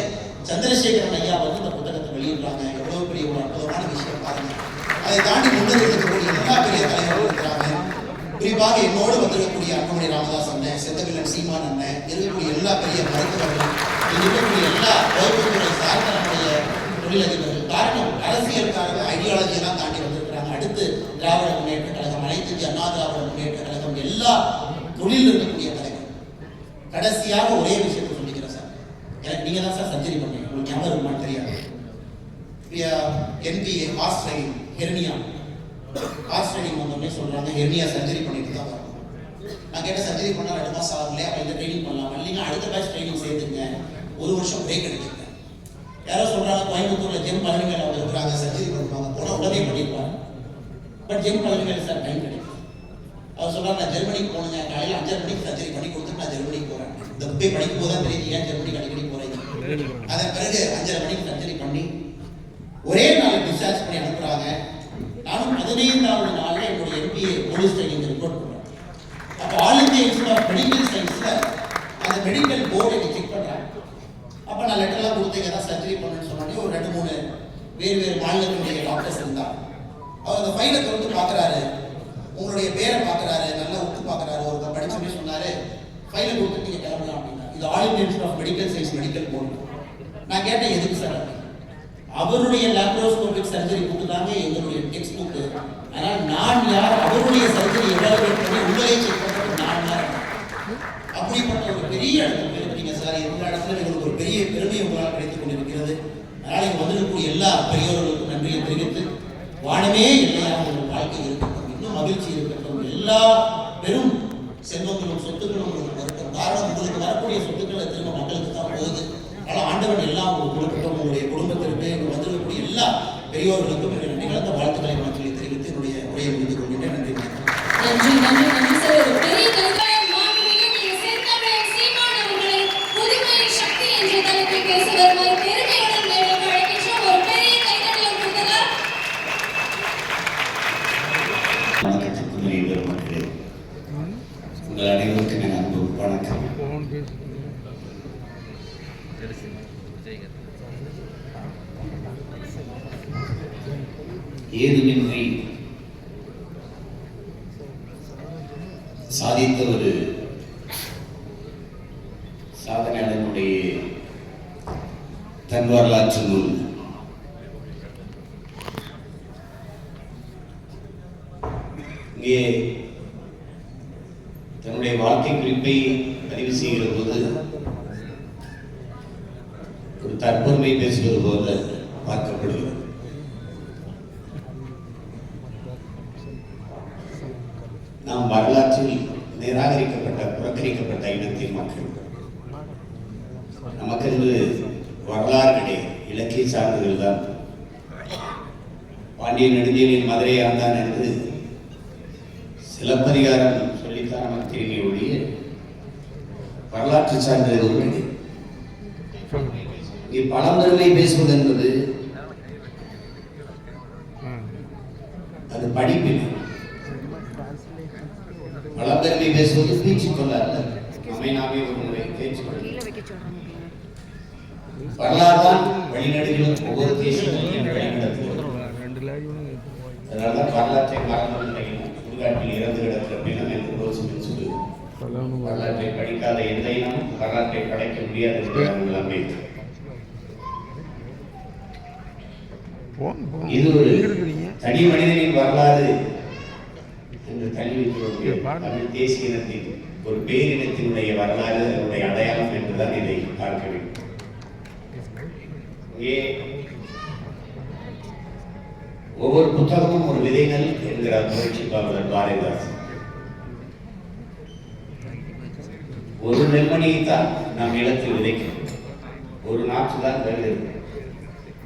சந்திரசேகரன் ஐயா வந்து இந்த புத்தகத்தை வெளியிடுறாங்க. எவ்வளவு பெரிய ஒரு அற்புதமான விஷயம் பாருங்க. அதை தாண்டி முன்னேறி இருக்கக்கூடிய எல்லா பெரிய தலைவர்கள் இருக்கிறாங்க. குறிப்பாக என்னோடு வந்திருக்கக்கூடிய அன்புமணி ராமதாஸ் அண்ணன், செந்தமிழன் சீமான் அண்ணன், இருக்கக்கூடிய எல்லா பெரிய மருத்துவர்கள், இருக்கக்கூடிய எல்லா வகுப்புகளை சார்ந்த நம்முடைய தொழிலதிபர்கள். காரணம் அரசியலுக்காக ஐடியாலஜியெல்லாம் தாண்டி வந்திருக்கிறாங்க. அடுத்து திராவிட முன்னேற்ற கழகம், அனைத்து இந்திய அண்ணா திராவிட முன்னேற்ற கழகம், எல்லா தொழில் இருக்கக்கூடிய தலைவர். கடைசியாக ஒரே விஷயத்தை சொல்லிக்கிறேன் சார், எனக்கு நீங்க தான் சார் சர்ஜரி பண்ணீங்க, உங்களுக்கு ஞாபகம் இருக்குமான்னு தெரியாது. என்பிஏ ஹார்ட் ரைடிங் ஹெர்னியா ஹார்ட் ரைடிங் வந்தோடனே சொல்றாங்க ஹெர்னியா சர்ஜரி பண்ணிட்டு தான் வரணும். நான் கேட்ட சர்ஜரி பண்ணா 2 மாசம் ஆகலையே, அப்ப இந்த ட்ரைனிங் பண்ணலாம் இல்லைங்க, அடுத்த பேட்ச் ட்ரைனிங் சேர்த்துங்க, 1 வருஷம் பிரேக் எடுத்துங்க. யாரோ சொல்றாங்க கோயம்புத்தூர்ல ஜெம் பழனிகள் அவங்க இருக்கிறாங்க, சர்ஜரி பண்ணுவாங்க, போனா உடனே பண்ணிருப்பாங்க. பட் ஜெம் பழனிகள் சார் டைம் கிடைக்கும். அவர் சொல்றாங்க நான் ஜெர்மனிக்கு போனுங்க, காலையில் 5:30 மணிக்கு சர்ஜரி பண்ணி கொடுத்துட்டு நான் ஜெர்மனிக்கு போறேன். இந்த போய் படிக்கும் போது தான் தெரியுது ஏன் ஜெர்மனிக்கு அடிக்கடி போறீங்க. அதன் பிறகு 5:30 மணிக்கு சர்ஜரி பண்ணி ஒரே நாள் டிஸ்சார்ஜ் பண்ணி அனுப்புறாங்க. நானும் 15வது நாள்ல என்னுடைய என்பிஏ போலீஸ் ட்ரைனிங் ரிப்போர்ட் பண்ணுறேன். அப்போ All India Institute of Medical சயின்ஸ்ல அந்த மெடிக்கல் போர்டு செக் பண்றாங்க. அப்போ நான் லெட்டர்லாம் கொடுத்தீங்க தான் சர்ஜரி பண்ணுன்னு சொன்னோடனே ஒரு 2-3 வேறு மாநிலத்தினுடைய டாக்டர்ஸ் இருந்தாங்க. அவர் அந்த ஃபைலை திறந்து பார்க்குறாரு, உங்களுடைய பேரை பார்க்குறாரு, நல்லா உத்து பார்க்குறாரு. ஒரு படிச்சுமே சொன்னாரு ஃபைலை கொடுத்து நீங்கள் கிளம்பலாம் அப்படின்னா. இது All India Institute of Medical Science medical board. நான் கேட்டேன் எதுக்கு சார்? அவருடைய லாப்ரோஸ்கோபிக் சர்ஜரி புக்கு தாங்க எங்களுடைய டெக்ஸ்ட் புக்கு. ஆனால் நான் யார், அவருடைய சர்ஜரி எவாலுவேட் பண்ணி உங்களை செக் பண்ணுறது நான் யார்? அப்படிப்பட்ட ஒரு பெரிய இடத்துல இருக்கிறீங்க சார். எல்லா இடத்துல எங்களுக்கு ஒரு பெரிய பெருமை உங்களால் கிடைத்துக் கொண்டிருக்கிறது. அதனால் இங்கே வந்திருக்கக்கூடிய எல்லா பெரியோர்களுக்கும் நன்றியை தெரிவித்து, வானமே இல்லையாக உங்கள் வாழ்க்கை இருக்கட்டும், இன்னும் மகிழ்ச்சி இருக்கட்டும், எல்லா பெரும் செல்வங்களும் சொத்துக்களும் உங்களுக்கு இருக்கட்டும். காரணம் உங்களுக்கு வரக்கூடிய சொத்துக்கள் திரும்ப மக்களுக்கு தான் போகுது. ஆனால் ஆண்டவன் எல்லாம் உங்களுக்கு கொடுக்கட்டும். உங்களுடைய குடும்பத்திற்கு இங்கு வந்திருக்கக்கூடிய எல்லா பெரியோர்களுக்கும் என்னுடைய நிகழ்ந்த வாழ்த்துக்களை நான் சொல்லி தெரிவித்து என்னுடைய உரையை முடிந்து கொள்கின்றேன். நன்றி. நன்றி நன்றி நன்றி சார். ஒரு பெரிய கவிதாயம் மாண்புமிகு திரு செந்தமிழன் சீமான் அவர்களை புதுமை சக்தி என்ற தலைப்பில் பேச வருமாறு பெருமையுடன் மேடைக்கு அழைக்கின்றோம். ஒரு பெரிய கைதட்டல் கொடுக்கலாம். வணக்கத்திற்குரிய பெருமக்களே, உங்கள் அனைவருக்கும் என் அன்பு வணக்கம். ஏதுமின்றி சாதித்த ஒரு சாதனையாளனுடைய தன் வரலாற்று நூல் இங்கே தன்னுடைய வாழ்க்கை குறிப்பை பதிவு செய்கிற போது ஒரு தற்பெருமை பேசுவது போல பார்க்கப்படுகிறது. நாம் வரலாற்றில் நிராகரிக்கப்பட்ட புறக்கணிக்கப்பட்ட இனத்தின் மக்கள். நமக்கு வரலாறு கிடையாது, இலக்கிய சான்றுகள் தான். பாண்டிய நெடுஞ்செழியன் மதுரை ஆண்டான் என்று சிலப்பதிகாரம் சொல்லித்தான் நமக்கு தெரிய ஒழிய வரலாற்று சான்று எதுவும் இல்லை. இங்கே பழம்பெருமை பேசுவது என்பது அது படிப்பினை. பழம்பெருமை பேசுவது பேச்சு கொள்ள அல்ல, நம்மை நாமே ஒரு முறை பேச்சு கொள்ள. வரலாறு தான் வழிநடுகளும் ஒவ்வொரு தேசியத்தையும் வழிநடத்துவது. அதனால்தான் வரலாற்றை மறந்து நினைக்கணும். சுடுகாட்டில் இறந்து கிடக்கிற பிணம் என்று ரோசிமன் சொல்லுவது. வரலாற்றை படிக்காத எந்த இனமும் வரலாற்றை படைக்க முடியாது என்று நிலைமை. இது ஒரு தனி மனிதனின் வரலாறு என்று தள்ளி வைக்கிறோம். தமிழ் தேசிய இனத்தின் ஒரு பேரினத்தினுடைய வரலாறு, அதனுடைய அடையாளம் என்றுதான் இதை பார்க்க வேண்டும். ஒவ்வொரு புத்தகமும் ஒரு விதைகள் என்கிறார் புரட்சி பாவலர் பாரதிதாசன். ஒரு நெல்மணியைத்தான் நாம் நிலத்தில் விதைக்கிறோம், ஒரு நாற்று தான் வருகிறது.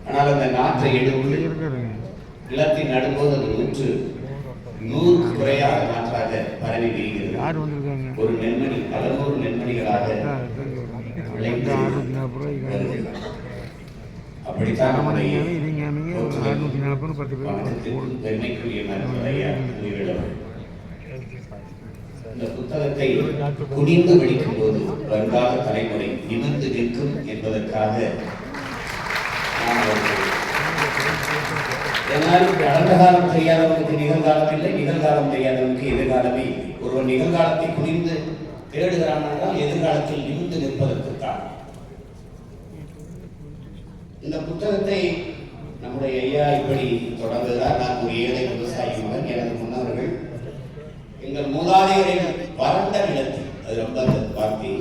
ஆனால் அந்த நாற்றை எடுத்து நிலத்தில் நடும்போது அது 100 குறையாத நாற்றாக பரவி விரிகிறது. ஒரு நெல்மணி பல 100 நெல்மணிகளாக அப்படித்தான் பெருமைக்குரிய இந்த புத்தகத்தை குனிந்து படிக்கும் போது வருங்கால தலைமுறை நிமிர்ந்து நிற்கும் என்பதற்காக கடந்த காலம் தெரியாதவனுக்கு நிகழ்காலம் இல்லை, நிகழ்காலம் தெரியாதவனுக்கு எதிர்காலமே இல்லை. ஒருவன் நிகழ்காலத்தை குனிந்து தேடுகிறான் என்றால் எதிர்காலத்தில் நிமிர்ந்து நிற்பதற்குத்தான். இந்த புத்தகத்தை நம்முடைய ஐயா இப்படி தொடங்குகிறார். நான் ஒரு ஏழை விவசாயி மகன். எனது முன்னவர்கள் எங்கள் மூதாதையரின் வறண்ட நிலத்தில், அது ரொம்ப அந்த வார்த்தை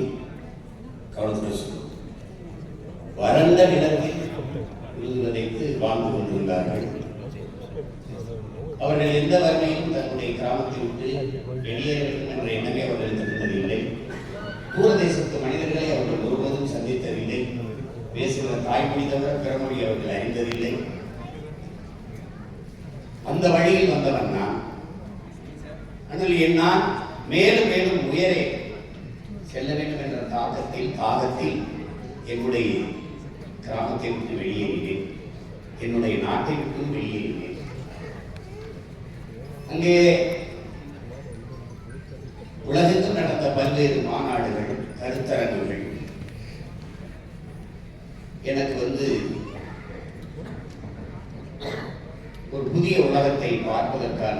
கவனத்தில் சொல்லும், வறண்ட நிலத்தில் விதைத்து வாழ்ந்து கொண்டிருந்தார்கள். அவர்கள் எந்த வறுமையும் தன்னுடைய கிராமத்தை விட்டு வெளியேற வேண்டும் என்ற எண்ணமே அவர்களுக்கு இருந்ததில்லை. தூர தேசத்து மனிதர்களை அவர்கள் ஒருபோதும் சந்தித்ததில்லை. பேசுகிற தாய்மொழி தவிர பிறமொழி அவர்கள் அறிந்ததில்லை. அந்த வழியில் வந்தவன் நான். ஆனால் நான் மேலும் மேலும் உயரே செல்ல வேண்டும் என்ற தாகத்தில் என்னுடைய கிராமத்தை விட்டு வெளியேறினேன், என்னுடைய நாட்டை விட்டு வெளியேறினேன். அங்கே உலகத்தில் நடந்த பல்வேறு மாநாடுகள், கருத்தரங்குகள் எனக்கு ஒரு புதிய உலகத்தை பார்ப்பதற்கான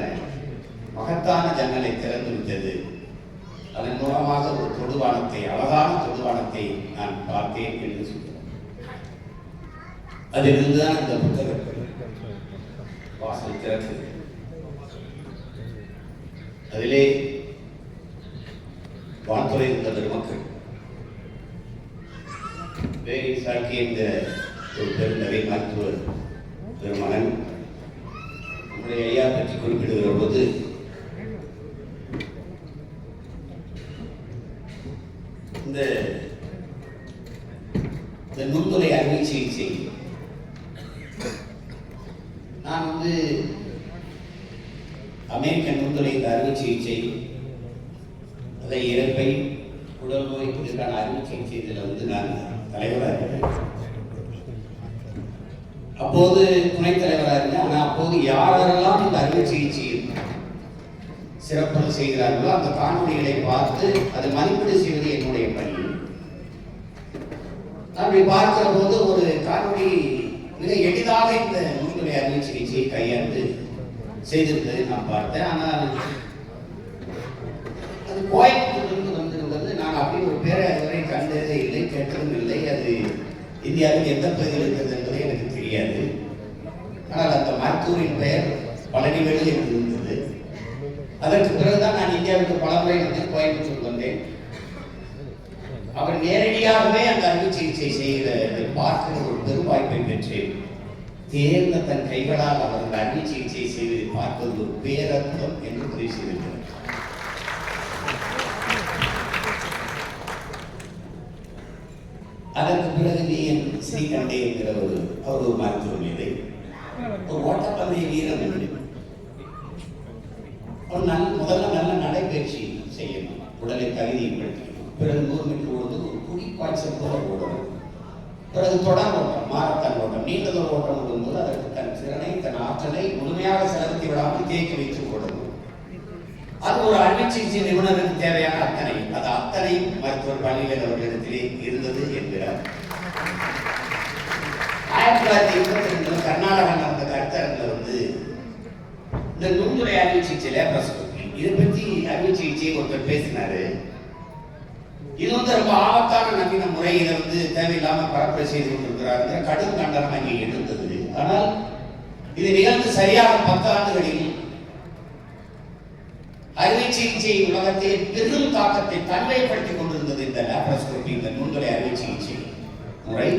மகத்தான ஜன்னலை திறந்து விட்டது. அதன் மூலமாக ஒரு தொடுவானத்தை, அழகான தொடுவானத்தை நான் பார்த்தேன் என்று சொல்கிறேன். அதிலிருந்துதான் இந்த புத்தகங்கள் வாசல் திறந்தது. அதிலே வாழ்த்துறை இருந்த பெருமக்கள் வேரி சாக்கி என்ற ஒரு பெருந்தகை மருத்துவர் பெருமகன் நம்முடைய ஐயா பற்றி குறிப்பிடுகிற போது இந்த நுண்துளை அறுவை சிகிச்சை நான் அமெரிக்க நுண்துளை அறுவை சிகிச்சை, அதை இறப்பை, உடல் நோய் இதற்கான அறுவை சிகிச்சை இதில் நான் தலைவராக இருக்கிறேன். அப்போது துணைத் தலைவராக இருந்தேன். ஆனால் அப்போது யாரெல்லாம் இந்த அறுவை சிகிச்சையில் சிறப்பாக செய்கிறார்களோ அந்த காணொலிகளை பார்த்து அதை மதிப்பீடு செய்வது என்னுடைய பணி. அப்படி பார்க்கிற போது ஒரு காணொலி மிக எளிதாக இந்த நுண்துளை அறுவை சிகிச்சையை கையாண்டு செய்திருந்ததை நான் பார்த்தேன். ஆனால் அது கோயம்புத்தூரிலிருந்து வந்திருந்தது. நான் அப்படி ஒரு பேரை அதுவரை கண்டதே இல்லை, கேட்டதும் இல்லை. அது இந்தியாவில் எந்த பகுதியில் இருக்கிறது என்பதை எனக்கு தெரியாது. ஆனால் அந்த மருத்துவரின் பெயர் பழனிவேலு என்று இருந்தது. அதற்கு பிறகுதான் நான் இந்தியாவுக்கு பல முறை கோயம்புத்தூர் வந்தேன். அவர் நேரடியாகவே அந்த அறுவை சிகிச்சை செய்கிறதை பார்க்கிற ஒரு பெரும் வாய்ப்பை பெற்றேன். தேர்ந்த தன் கைகளால் அவர்கள் அறுவை சிகிச்சை செய்வதை பார்ப்பது ஒரு பேரர்த்தம் என்று பதிவு செய்திருக்கிறார். அதற்கு பிறகு நீ என் ஸ்ரீகண்டே என்கிற அவர் ஒரு மருத்துவ மேதை. ஒரு ஓட்டப்பந்தய வீரன் முதல்ல நல்ல நடைபயிற்சி செய்யணும், உடலை தகுதிப்படுத்திக்கணும். பிறகு 100 மீட்டர் ஓடுவது ஒரு குடிப்பாய்ச்சல் போல ஓடணும். பிறகு தொடர் ஓட்டம், மாரத்தான் ஓட்டம், நீண்ட தூர ஓட்டம் ஓடும்போது அதற்கு தன் திறனை தன் ஆற்றலை முழுமையாக செலுத்தி விடாமல் தேக்கி வைத்து ஓடணும். அது ஒரு அறுவை சிகிச்சை நிபுணருக்கு தேவையான அத்தனை, அது அத்தனை மருத்துவர் பள்ளிகள் அவர்களிடத்திலே இருந்தது என்கிறார். 1922 கர்நாடகா நடந்த கருத்தரங்கில் இந்த நுண்துளை அறுவை சிகிச்சை லேப்ரோஸ்கோபி இதை பற்றி அறுவை சிகிச்சை ஒருத்தர் பேசினாரு. இது ரொம்ப ஆபத்தான நவீன முறை, இதை தேவையில்லாம பரப்புரை செய்து கொண்டிருக்கிறார் கடும் கண்டனம் அங்கே இருந்தது. ஆனால் இது நிகழ்ந்து சரியாக 10 ஆண்டுகளில் அறுவை சிகிச்சை உலகத்தை பெரும் தாக்கத்தை தன்மைப்படுத்திக் கொண்டிருந்தது. இந்த லேப்ரோஸ்கோபி, இந்த நுண்துளை அறுவை சிகிச்சை முறை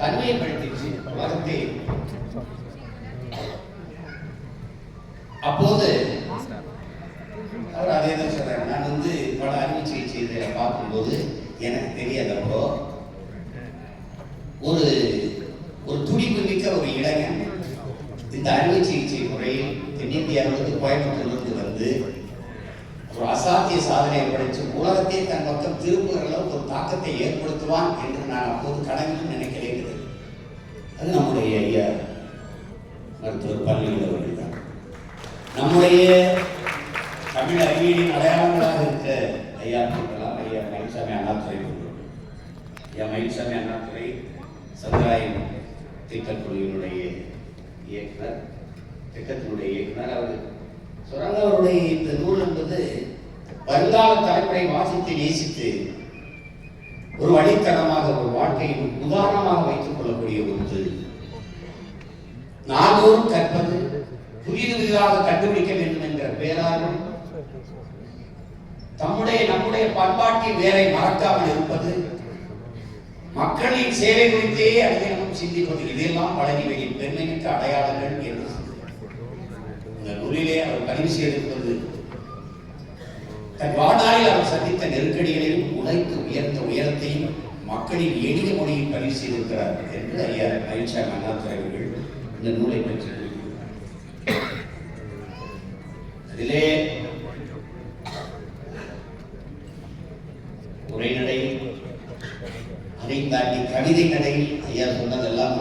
தன்மைப்படுத்திச்சு உலகத்தை. அப்போது அவர் அதே தான் சொல்றாரு. நான் பல அறுவை சிகிச்சை இதில் பார்க்கும்போது எனக்கு தெரியாதப்போ ஒரு துடிப்பு மிக்க ஒரு இளைஞன் இந்த அறுவை சிகிச்சை முறையில் தென்னிந்தியாவிலிருந்து கோயம்புத்தூரிலிருந்து வந்து ஒரு அசாத்திய சாதனையை படைத்து உலகத்தை தன் பக்கம் திருப்புகிற அளவுக்கு ஒரு தாக்கத்தை ஏற்படுத்துவான் என்று நான் அப்போது கனவிலும் நினைக்கிறேன். அது நம்முடைய ஐயா மருத்துவர் பள்ளிகள் அவர்கள் தான். நம்முடைய தமிழ் அறிவியலின் அடையாளங்களாக இருக்க ஐயா இருக்கலாம். ஐயா மயில்சாமி அண்ணாதுரை, ஐயா மயில்சாமி அண்ணாதுரை சமுதாயம் திட்டக்குழுவினுடைய இயக்குனர், திட்டத்தினுடைய இயக்குனர். அவர் சொல்றாங்க, அவருடைய இந்த நூல் என்பது வருங்கால தலைமுறை வாசித்து நேசித்து ஒரு வழித்தடமாக ஒரு வாழ்க்கையின் உதாரணமாக வைத்துக் கொள்ளக்கூடிய ஒன்று. நாள்தோறும் கற்பது, புதிதாக கண்டுபிடிக்க வேண்டும் என்கிற பேரார்வம், நம்முடைய பண்பாட்டின் வேரை மறக்காமல் இருப்பது, மக்களின் சேவை குறித்தே அதிகமும் சிந்திப்பது, இதெல்லாம் பழனிவையின் பெருமைமிக்க அடையாளங்கள் என்று இந்த நூலிலே அவர் பதிவு செய்திருப்பது. தன் வாழ்நாளில் அவர் சந்தித்த நெருக்கடிகளையும் உழைத்து உயர்ந்த உயரத்தையும் மக்களின் எளிய மொழியில் பதிவு செய்திருக்கிறார் என்று ஐயா மயில்சாமி அண்ணாதுரை அவர்கள் இந்த நூலை பற்றி அதிலே உரைநடை, அதை தாண்டி கவிதை நடையில் ஐயா சொன்னதெல்லாம்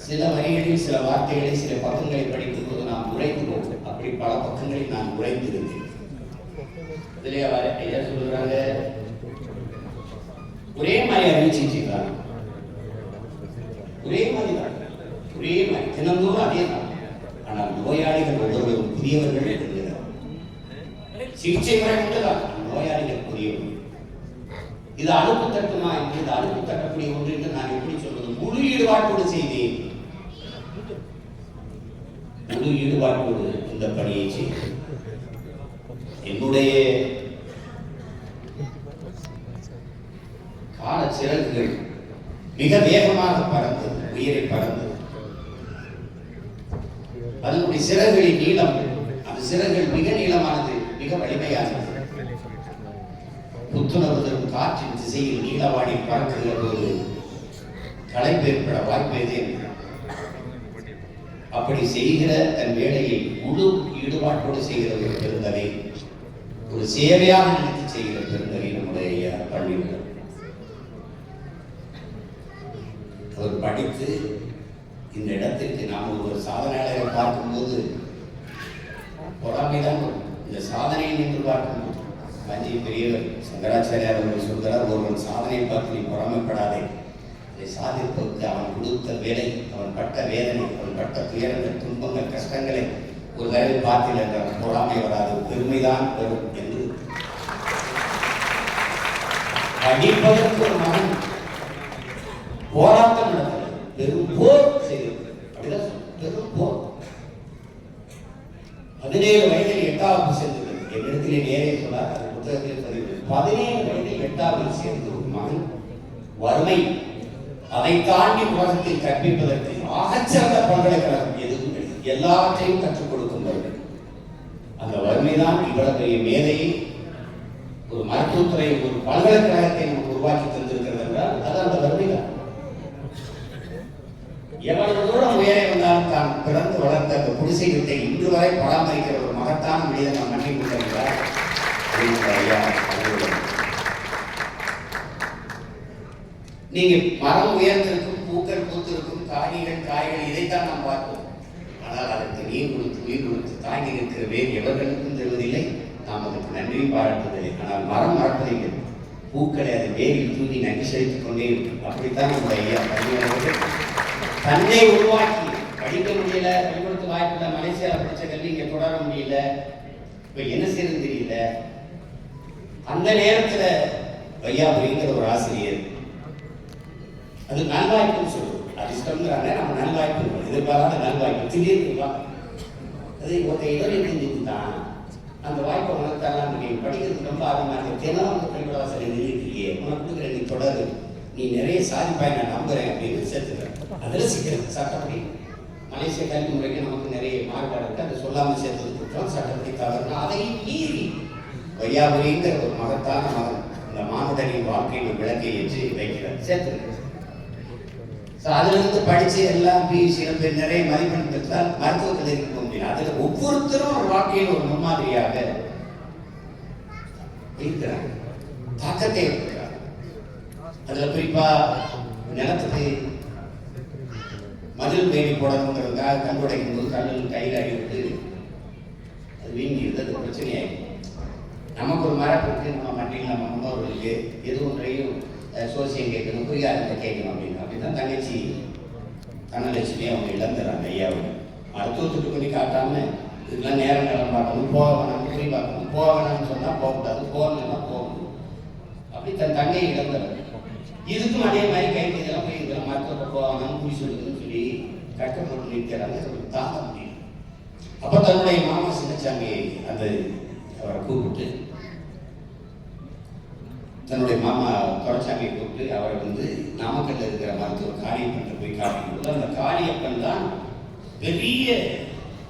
சில வரிகளில் சில வார்த்தைகளை சில பக்கங்களை படிக்கும் போது நாம் உரைத்து போவோம். அப்படி பல பக்கங்களில் நான் உரைத்திருந்தேன். இதிலே ஐயா சொல்லுறாங்க, ஒரே மாதிரி அறிவிச்சிருக்காங்க, ஒரே மாதிரி தான், ஒரே மாதிரி தினந்தோறும் அதே தான். ஆனால் நோயாளிகள் ஒவ்வொருவரும் புதியவர்கள் என்கிறார். சிகிச்சை முறை மட்டும்தான், நோயாளிகள் புதியவர்கள். இது அழுப்பு தட்டுமா என்று, இது அழுப்பு தட்டக்கூடிய ஒன்று என்று நான் எப்படி சொல்வது? முழு ஈடுபாட்டோடு செய்தேன், முழு ஈடுபாட்டோடு இந்த பணியை செய்தேன். என்னுடைய கால சிறகுகள் மிக வேகமாக பறந்தது, உயிரை பறந்தது. அதனுடைய சிறகுகளின் நீளம், அந்த சிறகுகள் மிக நீளமானது, மிக வலிமையானது. புத்துணர்வு தரும் காற்றின் திசையில் நீளவாடி பறக்குகிற போது களைப்பு ஏற்பட வாய்ப்பு எது? அப்படி செய்கிற தன் வேலையை முழு ஈடுபாட்டோடு செய்கிற ஒரு பெருந்தகை, ஒரு சேவையாக நினைத்து செய்கிற பெருந்தகை நம்முடைய பள்ளிகள். அவர் படித்து இந்த இடத்திற்கு நாம் ஒரு சாதனையாளரை பார்க்கும்போது பொறாமைதான். இந்த சாதனையை நின்று பார்க்கும்போது காஞ்சி பெரியவர் சங்கராச்சாரியார் அவர்கள் சொல்கிறார், ஒருவன் சாதனையை பார்த்து நீ பொறாமைப்படாதே, இதை சாதிப்பதற்கு அவன் கொடுத்த வேலை, அவன் பட்ட வேதனை, அவன் பட்ட துயரங்கள், துன்பங்கள், கஷ்டங்களை ஒரு தடவை பார்த்தில் என்றால் பொறாமை வராது, பெருமைதான் வரும் என்று. படிப்பதற்கு ஒரு மகன் போராட்டம் நடந்தது, பெரும் போர் செய்தது, அப்படிதான் பெரும் போர். 17 வயதில் 8வது சென்றது. என்னிடத்திலே நேரே சொன்னார், அந்த புத்தகத்தில் பதிவு. 17 வயதில் 8வது சேர்ந்த ஒரு மகன் வறுமை, அதை தாண்டி உலகத்தில் கற்பிப்பதற்கு ஆகச்சிறந்த பல்கலைக்கழகம் எதுவும் எல்லாவற்றையும் கற்றுக் கொடுக்கின்றார்கள். அந்த வறுமைதான் இவ்வளவு பெரிய மேதையை, ஒரு மருத்துவத்துறை, ஒரு பல்கலைக்கழகத்தை நமக்கு உருவாக்கி தந்திருக்கிறது என்றால் அது அந்த வறுமைதான். எவ்வளவு தூரம் உயரே வந்தாலும் தான் பிறந்து வளர்ந்த அந்த குடிசை வீட்டை இன்று வரை பராமரிக்கிற ஒரு மகத்தான மனிதன் நம் மண்ணில் கொண்டிருக்கிறார். ஐயா நீங்க மரம் உயர்ந்திருக்கும், பூக்கள் பூத்திருக்கும், காய்கள் காய்கள் இதைத்தான் நாம் பார்ப்போம். ஆனால் அதற்கு நீர் கொடுத்து உயிர் கொடுத்து தாங்கி நிற்கிற வேறு எவர்களுக்கும் தருவதில்லை. நாம் அதற்கு நன்றி பாராட்டுவதில்லை. ஆனால் மரம் மறப்பதில்லை. பூக்களை அதை வேரில் தூவி நன்றி செலுத்திக் கொண்டே இருக்கும். அப்படித்தான் நம்ம ஐயா தன்னை உருவாக்கி படிக்க முடியல, பள்ளிக்கூடத்து வாய்ப்பில்லை, மலேசியாவில் படித்த கல்வி இங்கே தொடர முடியல, இப்போ என்ன செய்யறது தெரியல. அந்த நேரத்தில் வையாபுரிங்கிற ஒரு ஆசிரியர், அது நல்வாய்ப்புன்னு சொல்லுவோம். அதிர்ஷ்டம்ங்கிறாங்க, நம்ம நல்வாய்ப்பு, எதிர்பாராத நல்வாய்ப்பு, திடீர்னு அது ஒரு இளைஞர் தான் அந்த வாய்ப்பை உனக்கு நீங்கள் படிக்கிறது ரொம்ப ஆர்வமாக இருக்கு. தினம் அந்த பள்ளிக்கூட வாசலை நின்றுக்கிறியே, உனக்கு கொடுக்குற நீ தொடரு, நீ நிறைய சாதிப்பாய், நான் நம்புறேன் அப்படின்னு சேர்த்துக்கிறேன். அதில் சீக்கிரம் சட்டப்படி மலேசிய கல்வி முறைக்கு நமக்கு நிறைய மாறுபாடு இருக்கு. அதை சொல்லாமல் சேர்த்தது குற்றம், சட்டப்படி தவறுனா அதையும் மீறி வையாபுரிங்கிற ஒரு மகத்தான மகன் இந்த மானுடனின் வாழ்க்கையின் விளக்கை ஏற்றி வைக்கிறார், சேர்த்துக்கிறேன். அதிலிருந்து படிச்சு எல்லாம் பியூசியில் நிறைய மதிப்பெண் பெற்றால் மருத்துவ கல்லூரிக்கு போக முடியும். அதில் ஒவ்வொருத்தரும் ஒரு வாழ்க்கையில் ஒரு முன்மாதிரியாக இருக்கிறாங்க, தாக்கத்தை இருக்கிறாங்க. அதுல குறிப்பா நிலத்துக்கு மதில் வேலி போடணுங்கிறதுக்காக கண்டுடைக்கும் போது கல்லில் கையில் அடிவிட்டு அது வீங்கிடுது, அது பிரச்சனையாயிடும். நமக்கு ஒரு மரப்பு இருக்கு, நம்ம மண்ணில் நம்ம முன்னோர்களுக்கு எது ஒன்றையும் சோசியம் கேட்கணும், புரியாத கேட்கணும் அப்படின்னா தங்கச்சி தனலட்சுமி அவங்க இழந்துறாங்க ஐயாவை. மருத்துவத்துக்கு பண்ணி காட்டாம இதெல்லாம் நேரம் நேரம் பார்க்கணும், போக வேணாம், புரி பார்க்கணும், போக வேணாம்னு சொன்னா போகக்கூடாது, போகணும்னா போகணும், அப்படி தன் தங்கையை இழந்தவர். இதுக்கும் அதே மாதிரி கைக்கு இதெல்லாம் போய் இதெல்லாம் மருத்துவத்தை போவாங்க புரி சொல்லுதுன்னு சொல்லி கஷ்டப்பட்டு நிற்கிறாங்க, தாங்க முடியும். அப்போ தன்னுடைய மாமா சின்னச்சாமி அந்த அவரை கூப்பிட்டு, தன்னுடைய மாமா துரைச்சாமியை கூப்பிட்டு அவரை நாமக்கல்ல இருக்கிற மருத்துவர் காளியப்பன் போய் காட்டினது. அந்த காளியப்பன் தான் பெரிய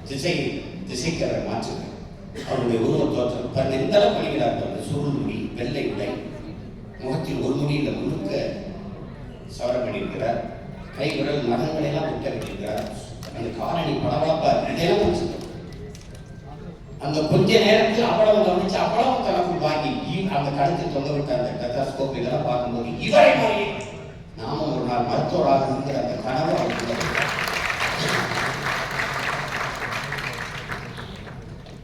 திசைக்கு அவரை மாற்றுகிறார். அவருடைய உருவ தோற்றம் எந்த அளவு பண்ணிக்கிறார்கள், சுருள் முடி, வெள்ளை உடை, முகத்தில் ஒரு முடியில் முழுக்க சவரம் பண்ணியிருக்கிறார், கை விரல் நகங்களை எல்லாம் விட்ட வைத்திருக்கிறார், அந்த காலனி பளபளப்பா இடையெல்லாம் முடிச்சிருக்கிறார். அந்த கொஞ்ச நேரத்தில் அவ்வளவு கவனிச்சு அவ்வளவு தனக்கு வாங்கி அந்த கழுத்தில் தொங்க விட்ட அந்த டெத்தாஸ்கோப் இதெல்லாம் பார்க்கும்போது இவரை மாதிரி நாமும் ஒரு நாள் மருத்துவராக இருக்கிற அந்த கனவு அவருக்கு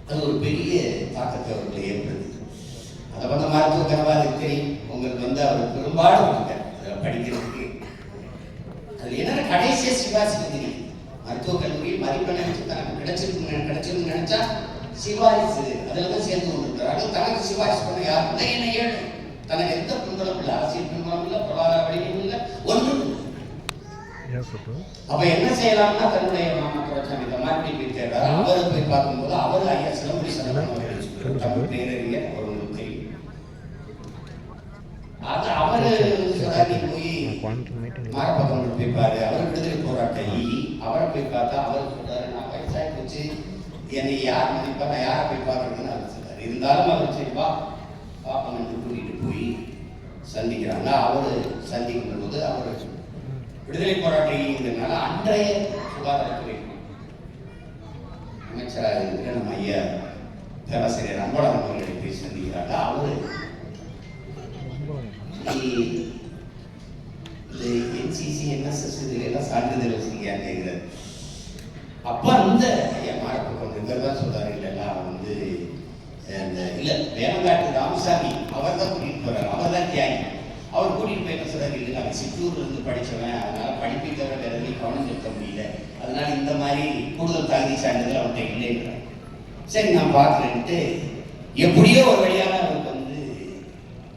அது ஒரு பெரிய தாக்கத்தை அவர்களை ஏற்படுது. அதை மருத்துவ கனவாக தெரியும் உங்களுக்கு. அவர் பெரும்பாலும் இருக்கார் படிக்கிறதுக்கு. அது என்னன்னா கடைசியா சிவாசி மருத்துவ கல்லூரியில் மதிப்பெண்ணை வச்சு தனக்கு கிடைச்சிருக்கு நினைச்சா சிவாரிசு அதில் தான் சேர்ந்து கொண்டிருக்கிறார். தனக்கு சிவாரிசு பண்ண யாரும் என்ன ஏழு, தனக்கு எந்த பின்புலம் இல்லை, அரசியல் பின்புலம் இல்லை, பொருளாதார வழியும் இல்லை, ஒன்றும். அப்ப என்ன செய்யலாம்னா தன்னுடைய மாமா துரைச்சாமி இந்த மாதிரி போய் அவரை போய் பார்க்கும்போது அவர் ஐயா சிலம்படி சரணம் தமிழ் பேரறிஞர் அவர்களுக்கு தெரியும். அது அவரு போய் மாரப்பக்கம் போய் பாரு, அவர் விடுதலை போராட்ட அவரை போய் பார்த்தா அவர் சொல்றாரு, நான் வயசாகி போச்சு, என்னை யார் மதிப்பா, நான் யாரை போய் பார்க்கறதுன்னு அவர் சொல்றாரு. இருந்தாலும் அவர் சரி வா பாப்பன் என்று கூட்டிட்டு போய் சந்திக்கிறாங்க. அவரு சந்திக்கும் போது அவர் விடுதலை போராட்டங்கிறதுனால அன்றைய சுகாதாரத்துறை அமைச்சராக இருக்கிற நம்ம ஐயா பேராசிரியர் அன்பழகன் அவர்களை போய் சந்திக்கிறாங்க. அவரு இந்த என்சிசி என்எஸ்எஸ் இதெல்லாம் சான்றிதழ் வச்சிருக்காங்க. அப்ப அந்த ஐயா மாரப்பக்கம் தான் சொல்றாரு, இல்லைன்னா இல்ல வேமங்காட்டு ராமசாமி அவர் தான் கூட்டிட்டு போறாரு, அவர் தான் தியாகி. அவர் கூட்டிட்டு போய் என்ன சொல்றாரு, இல்லை நான் சிற்றூர்ல இருந்து படிச்சவன், அதனால படிப்பை தவிர வேற எதையும் கவனம் செலுத்த முடியல, அதனால இந்த மாதிரி கூடுதல் தகுதி சான்றிதழ் அவர்கிட்ட இல்லைன்றார். சரி நான் பார்க்குறேன்ட்டு எப்படியோ ஒரு வழியாக அவருக்கு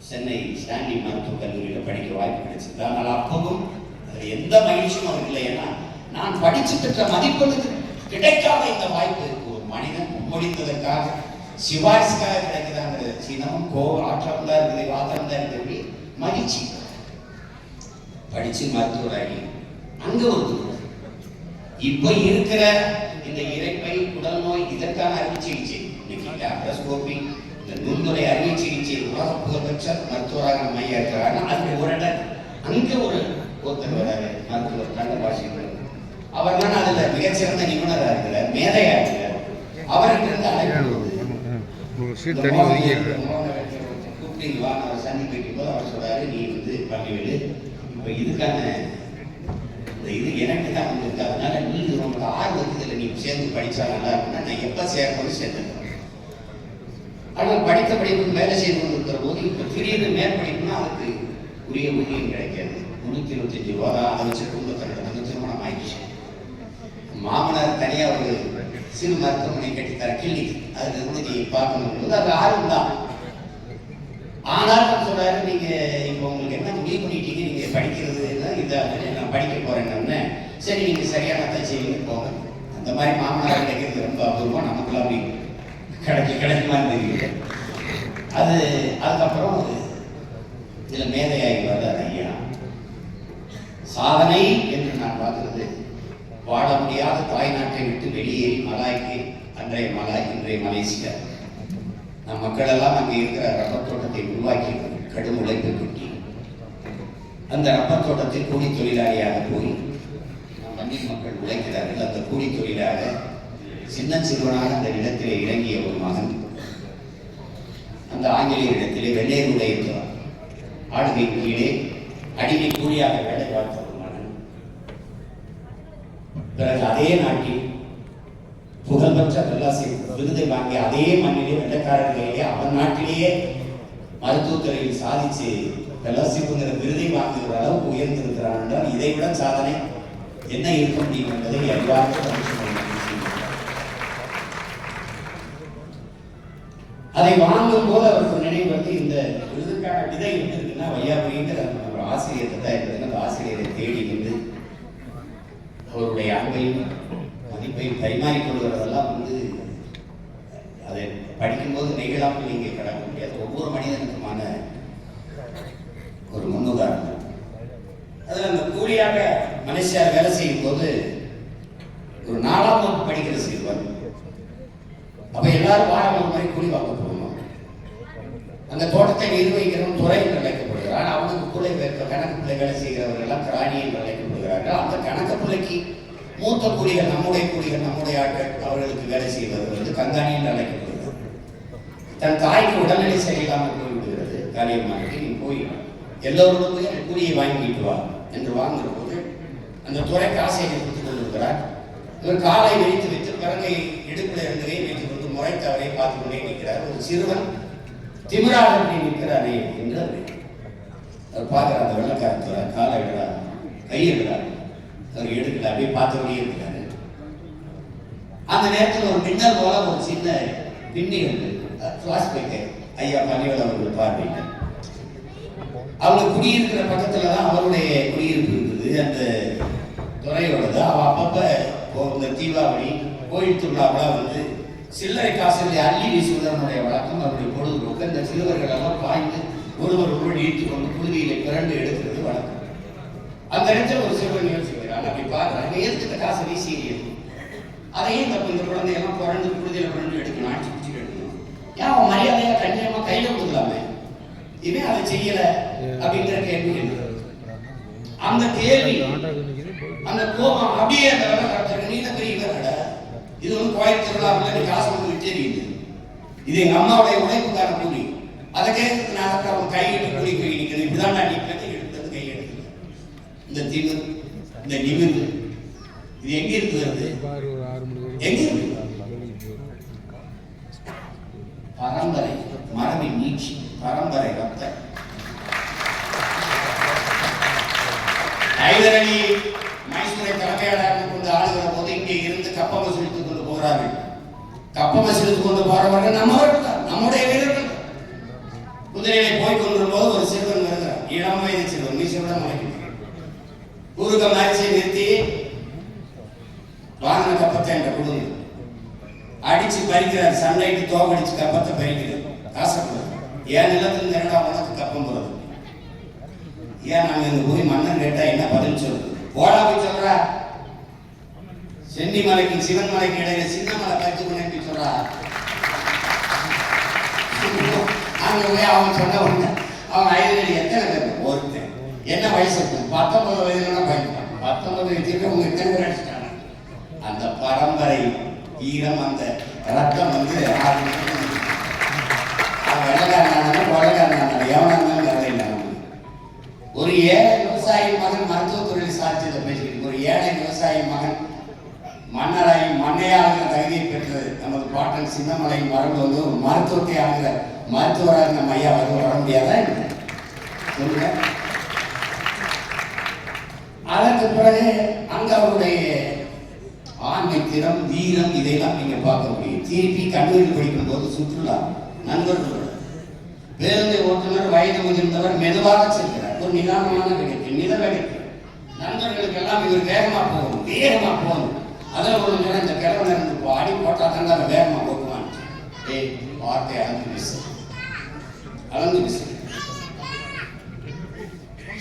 சென்னை ஸ்டான்லி மருத்துவக் கல்லூரியில் படிக்க வாய்ப்பு கிடைச்சது. ஆனால் அப்பவும் அதில் எந்த மகிழ்ச்சியும் அவருக்கு இல்லை. ஏன்னா நான் படிச்சு பெற்ற மதிப்பெண்ணுக்கு கிடைக்காத இந்த வாய்ப்பு இருக்கு. ஒரு மனிதன் முன்மொழிந்ததற்காக சிவாரிசுக்காக கிடைக்குதாங்கிற சினம் கோவம் ஆற்றம் தான் இருக்குது, வாதம் தான் இருக்குது, மகிழ்ச்சி. படிச்சு மருத்துவராகி அங்க ஒரு இப்ப இருக்கிற இந்த இரைப்பை குடல் நோய் இதற்கான அறுவை சிகிச்சை இன்னைக்கு லாப்ரோஸ்கோபி இந்த நுண்துளை அறுவை சிகிச்சை உலக புகழ்பெற்ற மருத்துவராக நம்ம ஐயா இருக்கிறாங்க. அதுக்கு ஒரு இடம் அங்க ஒருத்தர் வராரு மருத்துவர் கண்ட பாஷைகள் அவர் தான் அதுல மிகச்சிறந்த நிபுணராக இருக்கிறார், மேதையா இருக்கிறார். அவர்கிட்ட இருந்து அழைப்பு கூப்பிட்டு அவர் சந்திப்பு வைக்கும் போது அவர் சொல்றாரு, நீ வந்து பண்ணிவிடு, இப்ப இதுக்கான இது எனக்கு தான் வந்திருக்கு, அதனால நீ உனக்கு ஆர்வம் இதில் நீ சேர்ந்து படிச்சா நல்லா இருக்குன்னா நான் எப்ப சேர்க்கணும் சேர்ந்தேன். ஆனால் படித்த படிப்புக்கு வேலை செய்து கொண்டு இருக்கிற போது இப்போ திடீர்னு மேற்படிப்புனா அதுக்கு உரிய ஊதியம் கிடைக்காது. 325 ரூபா தான். அதை வச்சு குடும்பத்தை நடந்து திருமணம் ஆயிடுச்சு. மாமனார் தனியாக ஒரு சிறு மருத்துவமனை கட்டித்தர கிளினிக், அதுல இருந்து நீ பார்க்கணும் போது அது ஆர்வம் தான். ஆனாலும் சொல்றாரு, நீங்க இப்போ உங்களுக்கு என்ன முடிவு பண்ணிட்டீங்க, நீங்க படிக்கிறது இதாக நான் படிக்க போறேன்னு. சரி, நீங்க சரியான செய்வீங்க போங்க. அந்த மாதிரி மாமனார் கிடைக்கிறது ரொம்ப அபூர்வம். நமக்குலாம் அப்படி கிடைக்குமான்னு தெரியல. அதுக்கப்புறம் இதுல மேதையாகி வர்றார் ஐயா. சாதனை என்று நான் பார்க்கிறது, வாழ முடியாத தாய்நாட்டை விட்டு வெளியேறி மலாய்க்கு, அன்றைய மலாய் இன்றைய மலேசியா, நம் மக்கள் எல்லாம் அங்கே இருக்கிற ரப்பர் தோட்டத்தை உருவாக்கி கடும் உழைப்பு கொட்டி அந்த ரப்பர் தோட்டத்தில் கூலி தொழிலாளியாக போய் நம் மண்ணின் மக்கள் உழைக்கிறார்கள். அந்த கூலி தொழிலாக சின்ன சிறுவனாக அந்த இடத்திலே இறங்கிய ஒரு மகன் அந்த ஆங்கிலேய இடத்திலே வெள்ளையருடைய ஆளுகை கீழே அடிமை கூலியாக வேலை பார்த்த ஒரு மகன். பிறகு அதே நாட்டில் புகழ்பெற்ற வெள்ளாசி விருதை வாங்கிய அதே மண்ணிலே வெள்ளக்காரர்களிலே அவன் நாட்டிலேயே மருத்துவத்துறையில் சாதிச்சு வெள்ளாசிப்புங்கிற விருதை வாங்குகிற அளவுக்கு உயர்ந்திருக்கிறான் என்றால் இதைவிட சாதனை என்ன இருக்க முடியும் என்பதை எல்லாருக்கும் அதை வாங்கும் போது அவருக்கு நினைவு வந்து இந்த விருதுக்கான விதை என்ன இருக்குன்னா வையாபுரிங்கிற ஒரு ஆசிரியர் தான் இருந்தது. அந்த ஆசிரியரை தேடி வந்து அவருடைய அன்பையும் மதிப்பையும் பரிமாறிக்கொள்வதெல்லாம் வந்து அதை படிக்கும்போது நெகிழாமல் நீங்க கடக்க முடியாது. ஒவ்வொரு மனிதனுக்குமான ஒரு முன்னுதாரணம். அதில் அந்த கூலியாக மலேசியார் வேலை செய்யும் போது ஒரு 4ஆம் வகுப்பு படிக்கிற சிறுவன். அப்ப எல்லாரும் வாரம் ஒரு மாதிரி கூலி வாங்க போகணும். அந்த தோட்டத்தை நிர்வகிக்கிறவன் துறை என்று அழைக்கப்படுகிறான். அவனுக்கு கூட கணக்கு பிள்ளை வேலை செய்கிறவர்கள் எல்லாம் கிராணி என்று அழைக்கப்படுகிறார்கள். அந்த கணக்கு பிள்ளைக்கு மூத்த கூலிகள், நம்முடைய ஆட்கள், அவர்களுக்கு வேலை செய்வது வந்து கங்காணி என்று அழைக்கப்படுகிறது. தன் தாய்க்கு உடல்நிலை சரியில்லாமல் போய்விடுகிறது. காரியமாக நீ போய் எல்லோருக்கும் போய் அந்த கூலியை வாங்கிட்டு வா என்று வாங்குற போது அந்த துறை காசை கொடுத்துக் கொண்டிருக்கிறார். இவர் காலை வைத்து வைத்து பிறங்கை இடுப்பில் இருந்ததை வைத்துக் கொண்டு முறைத்தவரை பார்த்து கொண்டே நிற்கிறார். ஒரு சிறுவன் திமிராக நிற்கிறாரே என்று அவர் பார்க்கிறார். அந்த வெள்ளக்காரத்துல காலை விடுறார், கையிடுறார், அவர் எடுக்கல, அப்படியே பார்த்தபடியே இருக்கிறாரு. அந்த நேரத்தில் ஒரு மின்னல் போல ஒரு சின்ன பின்னி உண்டு. பிளாஷ்பேக் ஐயா பள்ளிகள் அவர்கள் பார்வையிட்டார். அவங்க குடியிருக்கிற பக்கத்துல தான் அவருடைய குடியிருப்பு இருக்குது. அந்த துறையோடது. அவ அப்பப்ப இந்த தீபாவளி கோயில் திருவிழாவெல்லாம் வந்து சில்லறை காசுகளை அள்ளி வீசுவதனுடைய வழக்கம் அவருடைய பொழுதுபோக்கு. அந்த சிறுவர்கள் எல்லாம் பாய்ந்து ஒருவர் ஈர்த்து கொண்டு புழுதியில பிறண்டு எடுக்கிறது வழக்கம். அந்த இடத்துல ஒரு சிறுவன் யோசிக்கிறான். அப்படி பாருங்க, ஏற்கிட்ட காசை வீசியது அதையும் இந்த குழந்தையெல்லாம் பிறந்து புழுதியில பிறண்டு எடுக்கணும், ஆட்சி பிடிச்சிட்டு எடுக்கணும். ஏன் அவன் மரியாதையா கண்டிப்பா கையில கொடுக்கலாமே, இவன் அதை செய்யல அப்படிங்கிற கேள்வி. அந்த கேள்வி, அந்த கோபம் அப்படியே அந்த வேலை நடத்துறது. நீ தான் பெரிய கடை, இது வந்து கோயில் திருவிழாவில் நீ காசு வந்து விட்டேறியுது, இது எங்க அம்மாவுடைய உழைப்புக்கான கூலி, அதை கேட்கறதுக்கு நான் அவன் கையிட்டு கூலி போய் நிற்கிறது. இப்படிதான் நான் நீ எடுத்தது கை எடுத்து இந்த தீவு, இந்த நிமிர்வு, இது எங்க இருந்து வருது? எங்க இருக்கு? பரம்பரை, மரபின் நீட்சி, பரம்பரை ரத்த ஹைதர் அலி மைசூரை தலைமையாளராக கொண்டு ஆளுகிற போது இங்கே இருந்து கப்பம் வசூலித்துக் கொண்டு போகிறார்கள். கப்பம் வசூலித்துக் கொண்டு போறவர்கள் நம்மவர்கள் தான், நம்முடைய வீரர்கள். குதிரையை போய் கொண்டிருக்கும் போது ஒரு சிறுவன் வருகிறார். இளம் வயது சிறுவன், மீசையோட முளைக்கிறார். ஊருக மாரிசை நிறுத்தி வாங்கின கப்பத்தை என்ற குடும்பம் அடிச்சு பறிக்கிறார். சண்டைக்கு தோகடிச்சு கப்பத்தை பறிக்கிறது. காசப்படுறது. என் நிலத்தில் நேரடா உனக்கு கப்பம் போறது, ஏன் நாங்க இந்த போய் மன்னன் கேட்டா என்ன பதில் சொல்றது? போடா போய் சொல்றா. சென்னி மலைக்கு சிவன் மலைக்கு இடையில சின்ன மலை கற்று கொண்டு சொல்றா. அங்க போய் அவன் சொன்ன உடனே அவன் ஐதரடி எத்தனை பேர் ஒருத்தன் என்ன வயசு 19 வயதுல பயன்பட்டான். 19 வயசுல உங்க எத்தனை பேர் அடிச்சுட்டாங்க? பரம்பரை ஈரம், அந்த ரத்தம் வந்து வெள்ளக்காரனான எவனாலும் கதை இல்லை. ஒரு ஏழை விவசாயி மகன் மருத்துவத்துறையில் சாட்சியத்தை பேசிக்கிட்டு, ஒரு ஏழை விவசாயி மகன் மன்னராகி மண்ணையாளுகிற தகுதியை பெற்றது நமது பாட்டன் சின்னமலை மரபு வந்து ஒரு மருத்துவத்தை ஆகிற மருத்துவராக நம்ம ஐயா வர முடியாதா சொல்லுங்க. அதற்கு பிறகு அங்க அவருடைய ஆண்மை திறம், வீரம் இதையெல்லாம் நீங்க பார்க்க முடியும். திருப்பி கல்லூரியில் படிக்கும் போது சுற்றுலா நண்பர்களோட பேருந்தை ஓட்டுநர் வயது முதிர்ந்தவர் மெதுவாக செல்கிறார். ஒரு நிதானமான வேகத்தில் மித வேகத்தில் நண்பர்களுக்கு எல்லாம் இவர் வேகமா போகணும். அதில் ஒரு நேரம் இந்த கிழவன் இருந்து அடி போட்டா தான் வேகமா போக்குவான். வார்த்தை அளந்து விசு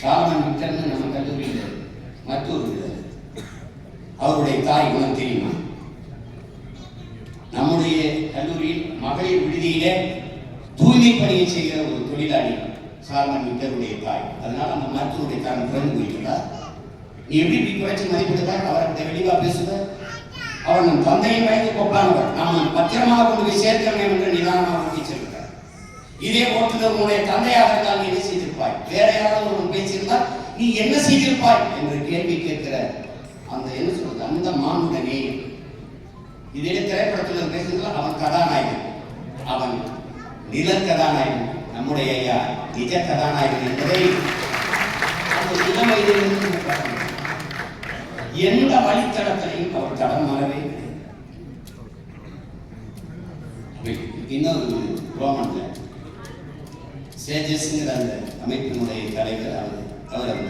சாலமன் விக்டர்னு நம்ம கல்லூரியில் மற்றொரு அவருடைய தாய் குணம் தெரியுமா? நம்முடைய கல்லூரியில் மகளிர் விடுதியிலே தூய்மை பணியை செய்கிற ஒரு தொழிலாளி சாலமன் விக்டருடைய தாய். அதனால அந்த மருத்துவருடைய தாய் பிறந்து போயிட்டுள்ளா. நீ எப்படி இப்படி குறைச்சி மதிப்பிடுவார்? அவர்கிட்ட வெளிவா பேசுவார். அவர் நம் தந்தையின் வயது கொப்பானவர். நாம் பத்திரமாக கொண்டு போய் சேர்க்க வேண்டும் என்று நிதானமாக ஊட்டி செல்கிறார். இதே ஓட்டுநர் உன்னுடைய தந்தையாக இருந்தால் நீ என்ன செய்திருப்பாய்? வேற யாராவது ஒரு பேசியிருந்தால் நீ என்ன செய்திருப்பாய் என்று கேள்வி கேட்கிற அந்த என்ன சொல்றது அந்த மானுடனே. இதே திரைப்படத்தில் பேசுகிறதுல அவன் கதாநாயகன், அவன் நில கதாநாயகன், நம்முடைய ஐயா நிஜ கதாநாயகன் என்பதை அந்த இளம் வயதிலிருந்து எந்த வழித்தடத்திலையும் அவர் தடம் மாறவே. இன்னொரு ரோமன்ல சேஜஸ்ங்கிற அந்த அமைப்பினுடைய தலைவர் அவர் அவர்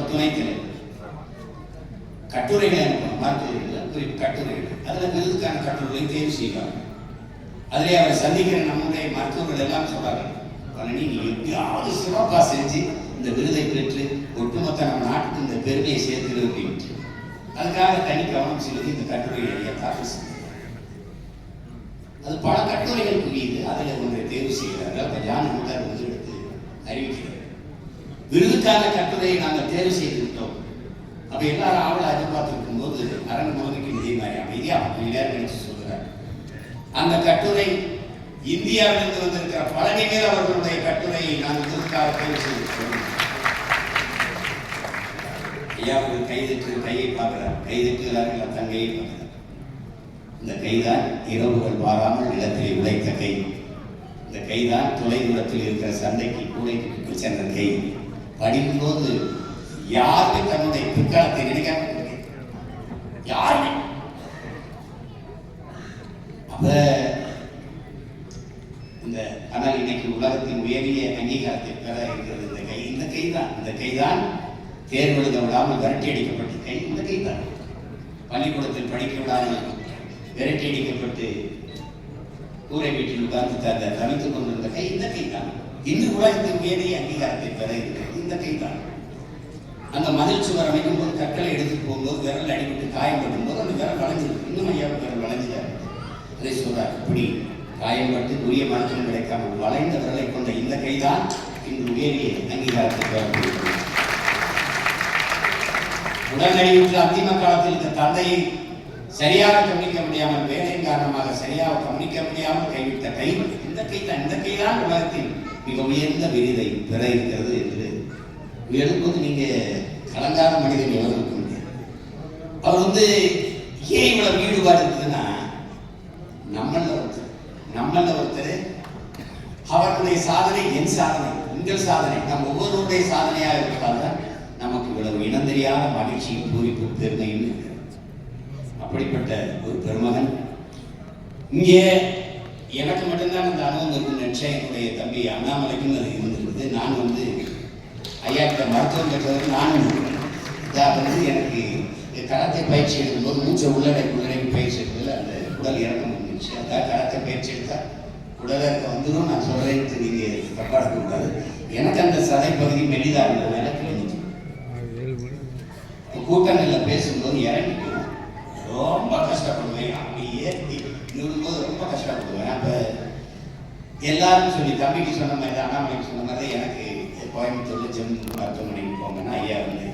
துணைத் தலைவர். கட்டுரைகளை மருத்துவர்கள் குறிப்பு கட்டுரைகள், அதில் விருதுக்கான கட்டுரைகளை தேர்வு செய்வார். அதிலே அவரை சந்திக்கிற நம்முடைய மருத்துவர்கள் எல்லாம் சொல்றாங்க, நீங்க எப்படியாவது சிறப்பா செஞ்சு இந்த விருதை பெற்று ஒட்டுமொத்த நம்ம நாட்டுக்கு இந்த பெருமையை சேர்க்கிறது அப்படின்ட்டு அதுக்காக தனி கவனம் செலுத்தி இந்த கட்டுரைகளை தாக்கல் செய்தார். அது பல கட்டுரைகள் புரியுது. அதில் ஒன்றை தேர்வு செய்கிறார்கள். அப்ப ஜான் முட்டார் வந்து எடுத்து அறிவிக்கிறார், விருதுக்கான கட்டுரையை நாங்கள் தேர்வு செய்து விட்டோம். அப்ப எல்லாரும் ஆவலை எதிர்பார்த்திருக்கும் போது அரங்கு முழுமைக்கு இதே மாதிரி அமைதியா நேரம் நினைச்சு சொல்கிறார். அந்த கட்டுரை இந்தியாவிலிருந்து வந்திருக்கிற பழனிவேல் அவர்களுடைய கட்டுரையை நாங்கள் விருதுக்காக தேர்வு செய்திருக்கிறோம். ஐயா அவர்கள் கையை பார்க்கிறார், கைதட்டுகிறார்கள், தங்கையை பார்க்கிறார். இந்த கைதான் இரவுகள் வாராமல் நிலத்திலே உழைத்த கை. இந்த கைதான் தொலைதூரத்தில் இருக்கிற சண்டைக்கு கூடைக்கு சென்ற கை. படிக்கும்போது யாருமே தன்னுடைய பிற்காலத்தை நினைக்காம யாருமே. அப்ப இந்த ஆனால் இன்னைக்கு உலகத்தின் உயரிய அங்கீகாரத்தை பெற இருக்கிறது இந்த கை. இந்த கைதான் தேர்வு எழுத விடாமல் விரட்டி அடிக்கப்பட்ட கை. இந்த கைதான் பள்ளிக்கூடத்தில் படிக்க விடாமல் விரட்டி அடிக்கப்பட்டு கூரை வீட்டில் உட்கார்ந்து தவித்துக் கொண்டிருந்த கை. இந்த கைதான் இன்று உலகத்தின் உயரிய அங்கீகாரத்தை பெற இருக்கிறது. இந்த கைதான் அந்த மதில் சுவர் அமைக்கும் போது கற்களை எடுத்துட்டு போகும்போது விரல் அடிபட்டு காயப்படும் போது அந்த விரல் வளைஞ்சிருக்கு. இன்னும் ஐயாவும் விரல் வளைஞ்சிட்டார். அதை சொல்றார், இப்படி காயப்பட்டு உரிய மருத்துவம் கிடைக்காமல் வளைந்த விரலை கொண்ட இந்த கைதான் இன்று உயரிய அங்கீகாரத்தை பெறப்படுகிறது. உடல்நலிவுற்ற அந்திம காலத்தில் இந்த தந்தையை சரியாக கவனிக்க முடியாமல், வேலையின் காரணமாக சரியாக கவனிக்க முடியாமல் கைவிட்ட கை இந்த கைதான். இந்த கைதான் உலகத்தில் மிக உயர்ந்த விருதை பெற இருக்கிறது என்று எழுப்பது. நீங்க கலங்காத மனிதன் எவரும் இருக்க முடியாது. அவர் வந்து ஏன் இவ்வளவு ஈடுபாடு இருக்குதுன்னா, நம்மள ஒருத்தர் அவருடைய சாதனை என் சாதனை, உங்கள் சாதனை, நம் ஒவ்வொருடைய சாதனையாக இருப்பதால் நமக்கு இவ்வளவு இனம் தெரியாத மகிழ்ச்சியும் பூரிப்பு பெருமையும் இருக்கிறது. அப்படிப்பட்ட ஒரு பெருமகன். இங்கே எனக்கு மட்டும்தான் அந்த அனுபவம் இருக்குன்னு நினைச்சேன். என்னுடைய தம்பி அண்ணாமலைக்கும் அது இருந்திருக்குது. நான் வந்து ஐயா கிட்ட மருத்துவம் பெற்றவர் நானும் வந்து எனக்கு கராத்தே பயிற்சி எடுக்கும்போது மூச்சை உள்ளடக்கி பயிற்சி எடுக்கிறதுல அந்த உடல் இறக்கம் வந்துச்சு. அதான் கராத்தே பயிற்சி எடுத்தா உடல் இறக்கம் வந்துடும் நான் சொல்றேன்னு நீங்க தப்பாட கூடாது. எனக்கு அந்த சதை பகுதி மெலிதாக இருந்ததுனால கிழிஞ்சிச்சு. கூட்டங்களில் பேசும்போது இறங்கிக்கும் ரொம்ப கஷ்டப்படுவேன். அப்படி ஏற்றி நிறும்போது ரொம்ப கஷ்டப்படுவேன். அப்ப எல்லாரும் சொல்லி தம்பிக்கு சொன்ன மாதிரி அண்ணாமலைக்கு சொன்ன மாதிரி எனக்கு கோயம்புத்தூர்ல ஜெம் மருத்துவமனைக்கு போங்கன்னா ஐயா வந்து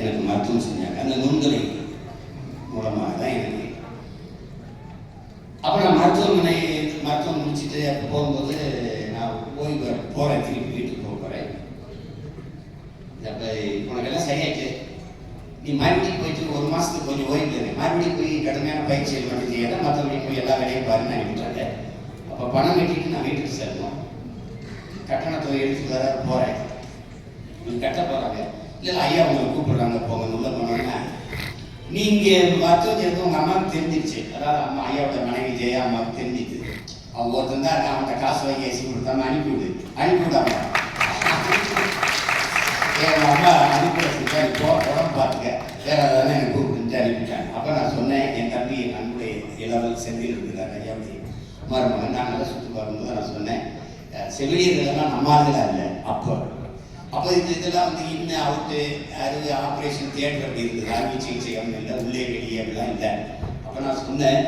எனக்கு மருத்துவம் செஞ்சாங்க. அந்த நுண்துளை மூலமாக மருத்துவம் முடிச்சுட்டு அப்போ போகும்போது நான் போகிறேன், திருப்பி வீட்டுக்கு போகிறேன். அப்போ உனக்கெல்லாம் சரியாச்சு, நீ மறுபடியும் போயிட்டு ஒரு மாதத்துக்கு கொஞ்சம் ஓய்வு, மறுபடியும் போய் கடுமையான பயிற்சிகள் மட்டும் செய்யாத, மற்றபடி போய் எல்லா வேலையும் பாருன்னு அனுப்பிட்டாங்க. அப்போ பணம் கட்டிட்டு நான் வீட்டுக்கு செல்லணும். கட்டணத்தை எடுத்துட்டு வர போகிறேன். நீங்கள் கட்ட போகிறாங்க, இல்லை ஐயா உங்களை கூப்பிடுறாங்க போங்க உள்ள போனோன்னா, நீங்கள் மருத்துவம் செய்யறது உங்கள் அம்மாவுக்கு தெரிஞ்சிருச்சு. அதாவது அம்மா ஐயாவோட மனைவி ஜெயா அம்மாவுக்கு தெரிஞ்சிச்சு. அவங்க ஒருத்தன் தான் அவன்கிட்ட காசு வாங்கி ஏசி கொடுத்தாம அனுப்பிவிடாம என் அம்மா அனுப்பிவிட இப்போ உடம்பு பார்த்துக்க வேற ஏதாவது எனக்கு கூப்பிட்டு அனுப்பிட்டாங்க. அப்போ நான் சொன்னேன், என் தம்பி என் அன்புடைய இளவல் செந்தில் இருக்கிறார் ஐயாவுடைய மருமகன், நான் நல்லா சுற்றி பார்க்கும்போது நான் சொன்னேன், செவிலியர்களெல்லாம் நம்மளால இல்லை. அப்போ இதெல்லாம் வந்து இன்னும் அவுட்டு அறுவை ஆப்ரேஷன் தியேட்டர் அப்படி இருந்தது, அறுவை சிகிச்சை ஒன்றும் இல்லை, உள்ளே வெளியே அப்படிலாம் இல்லை. அப்போ நான் சொன்னேன்,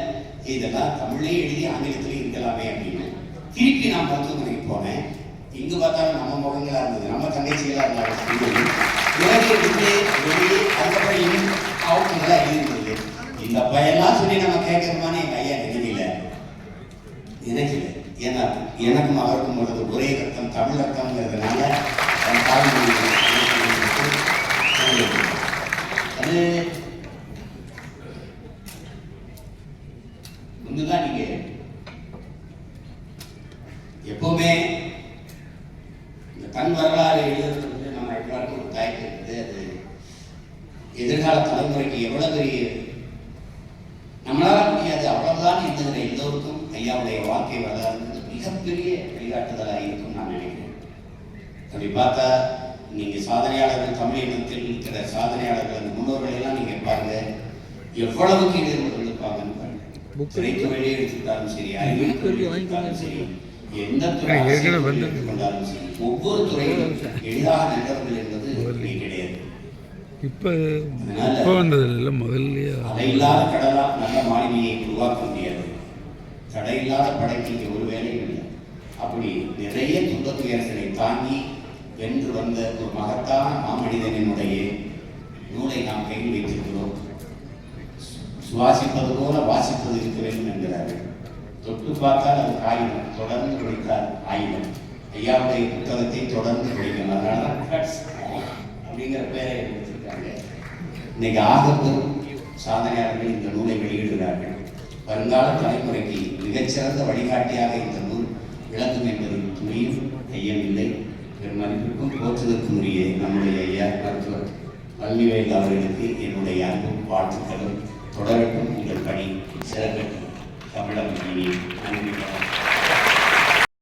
இதெல்லாம் தமிழ்லேயே எழுதி ஆங்கிலத்திலே இருக்கலாமே அப்படின்னு. திருப்பி நான் மருத்துவமனைக்கு போனேன். இங்கே பார்த்தாலும் நம்ம முகங்களாக இருந்தது, நம்ம தங்கச்சிகளாக இருந்தாலும் வெளியே அதுக்கப்புறம் இன்னும் அவுட்டுங்களாக இருந்தது. இந்த பையெல்லாம் சொல்லி நம்ம கேட்கறோமான்னு எங்கள் ஐயா நினைக்கல. ஏன்னா எனக்கும் அவருக்கும் உள்ளது ஒரே ரத்தம், தமிழ் ரத்தம்ங்கிறதுனால அது ஒண்ணுதான். நீங்க எப்பவுமே இந்த தன் வரலாறு எழுதுறது நம்ம எல்லாருக்கும் ஒரு தயக்கம் இருக்குது. அது எதிர்கால தலைமுறைக்கு எவ்வளவு பெரிய நம்மளால முடியாது அவ்வளவுதான் என்கிற எல்லோருக்கும் ஐயாவுடைய வாழ்க்கை வரலாறு மிகப்பெரிய வழிகாட்டுதலாக இருக்கும் நான் நினைக்கிறேன். அப்படி பார்த்தா நீங்க சாதனையாளர்கள், தமிழ் இனத்தில் இருக்கிற சாதனையாளர்கள், அந்த முன்னோர்கள் எல்லாம் நீங்க பாருங்க, எவ்வளவுக்கு இருப்பாங்கன்னு பாருங்க. திரைத்துறையிலே எடுத்துக்கிட்டாலும் சரி, அறிவியல் எடுத்துக்கிட்டாலும் சரி, எந்த துறை எடுத்துக்கொண்டாலும் சரி, ஒவ்வொரு துறையிலும் எளிதாக நல்லவர்கள் என்பது கிடையாது. இப்போ வந்ததில்ல, முதல்லையே அதையில்லாத கடலா நல்ல மாணவியை உருவாக்க முடியாது. தடையில்லாத படைக்கு இங்கே ஒரு வேலையும் இல்லை. அப்படி நிறைய துன்ப துயரங்களை தாங்கி வென்று வந்த ஒரு மகத்தான மாமனிதனினுடைய நூலை நாம் கையில் வைத்திருக்கிறோம். சுவாசிப்பது போல வாசிப்பது இருக்க வேண்டும் என்கிறார்கள். தொட்டு பார்த்தால் அது காகிதம், தொடர்ந்து படித்தால் ஆயுதம். ஐயாவுடைய புத்தகத்தை தொடர்ந்து படிக்கணும். அதனாலதான் அப்படிங்கிற பேரை கொடுத்திருக்காங்க. இன்னைக்கு ஆகப்பெரும் சாதனையாளர்கள் இந்த நூலை வெளியிடுகிறார்கள். வருங்கால தலைமுறைக்கு மிகச்சிறந்த வழிகாட்டியாக இந்த நூல் விளங்கும் என்பதில் துணியும் ஐயமில்லை. பெருமதிப்பிற்கும் போற்றுதற்கும் உரிய நம்முடைய ஐயா மருத்துவர் பழனிவேல் அவர்களுக்கு என்னுடைய அன்பும் வாழ்த்துக்களும். தொடரட்டும் உங்கள் பணி, சிறக்கட்டும் தமிழகம் இனி. நன்றி.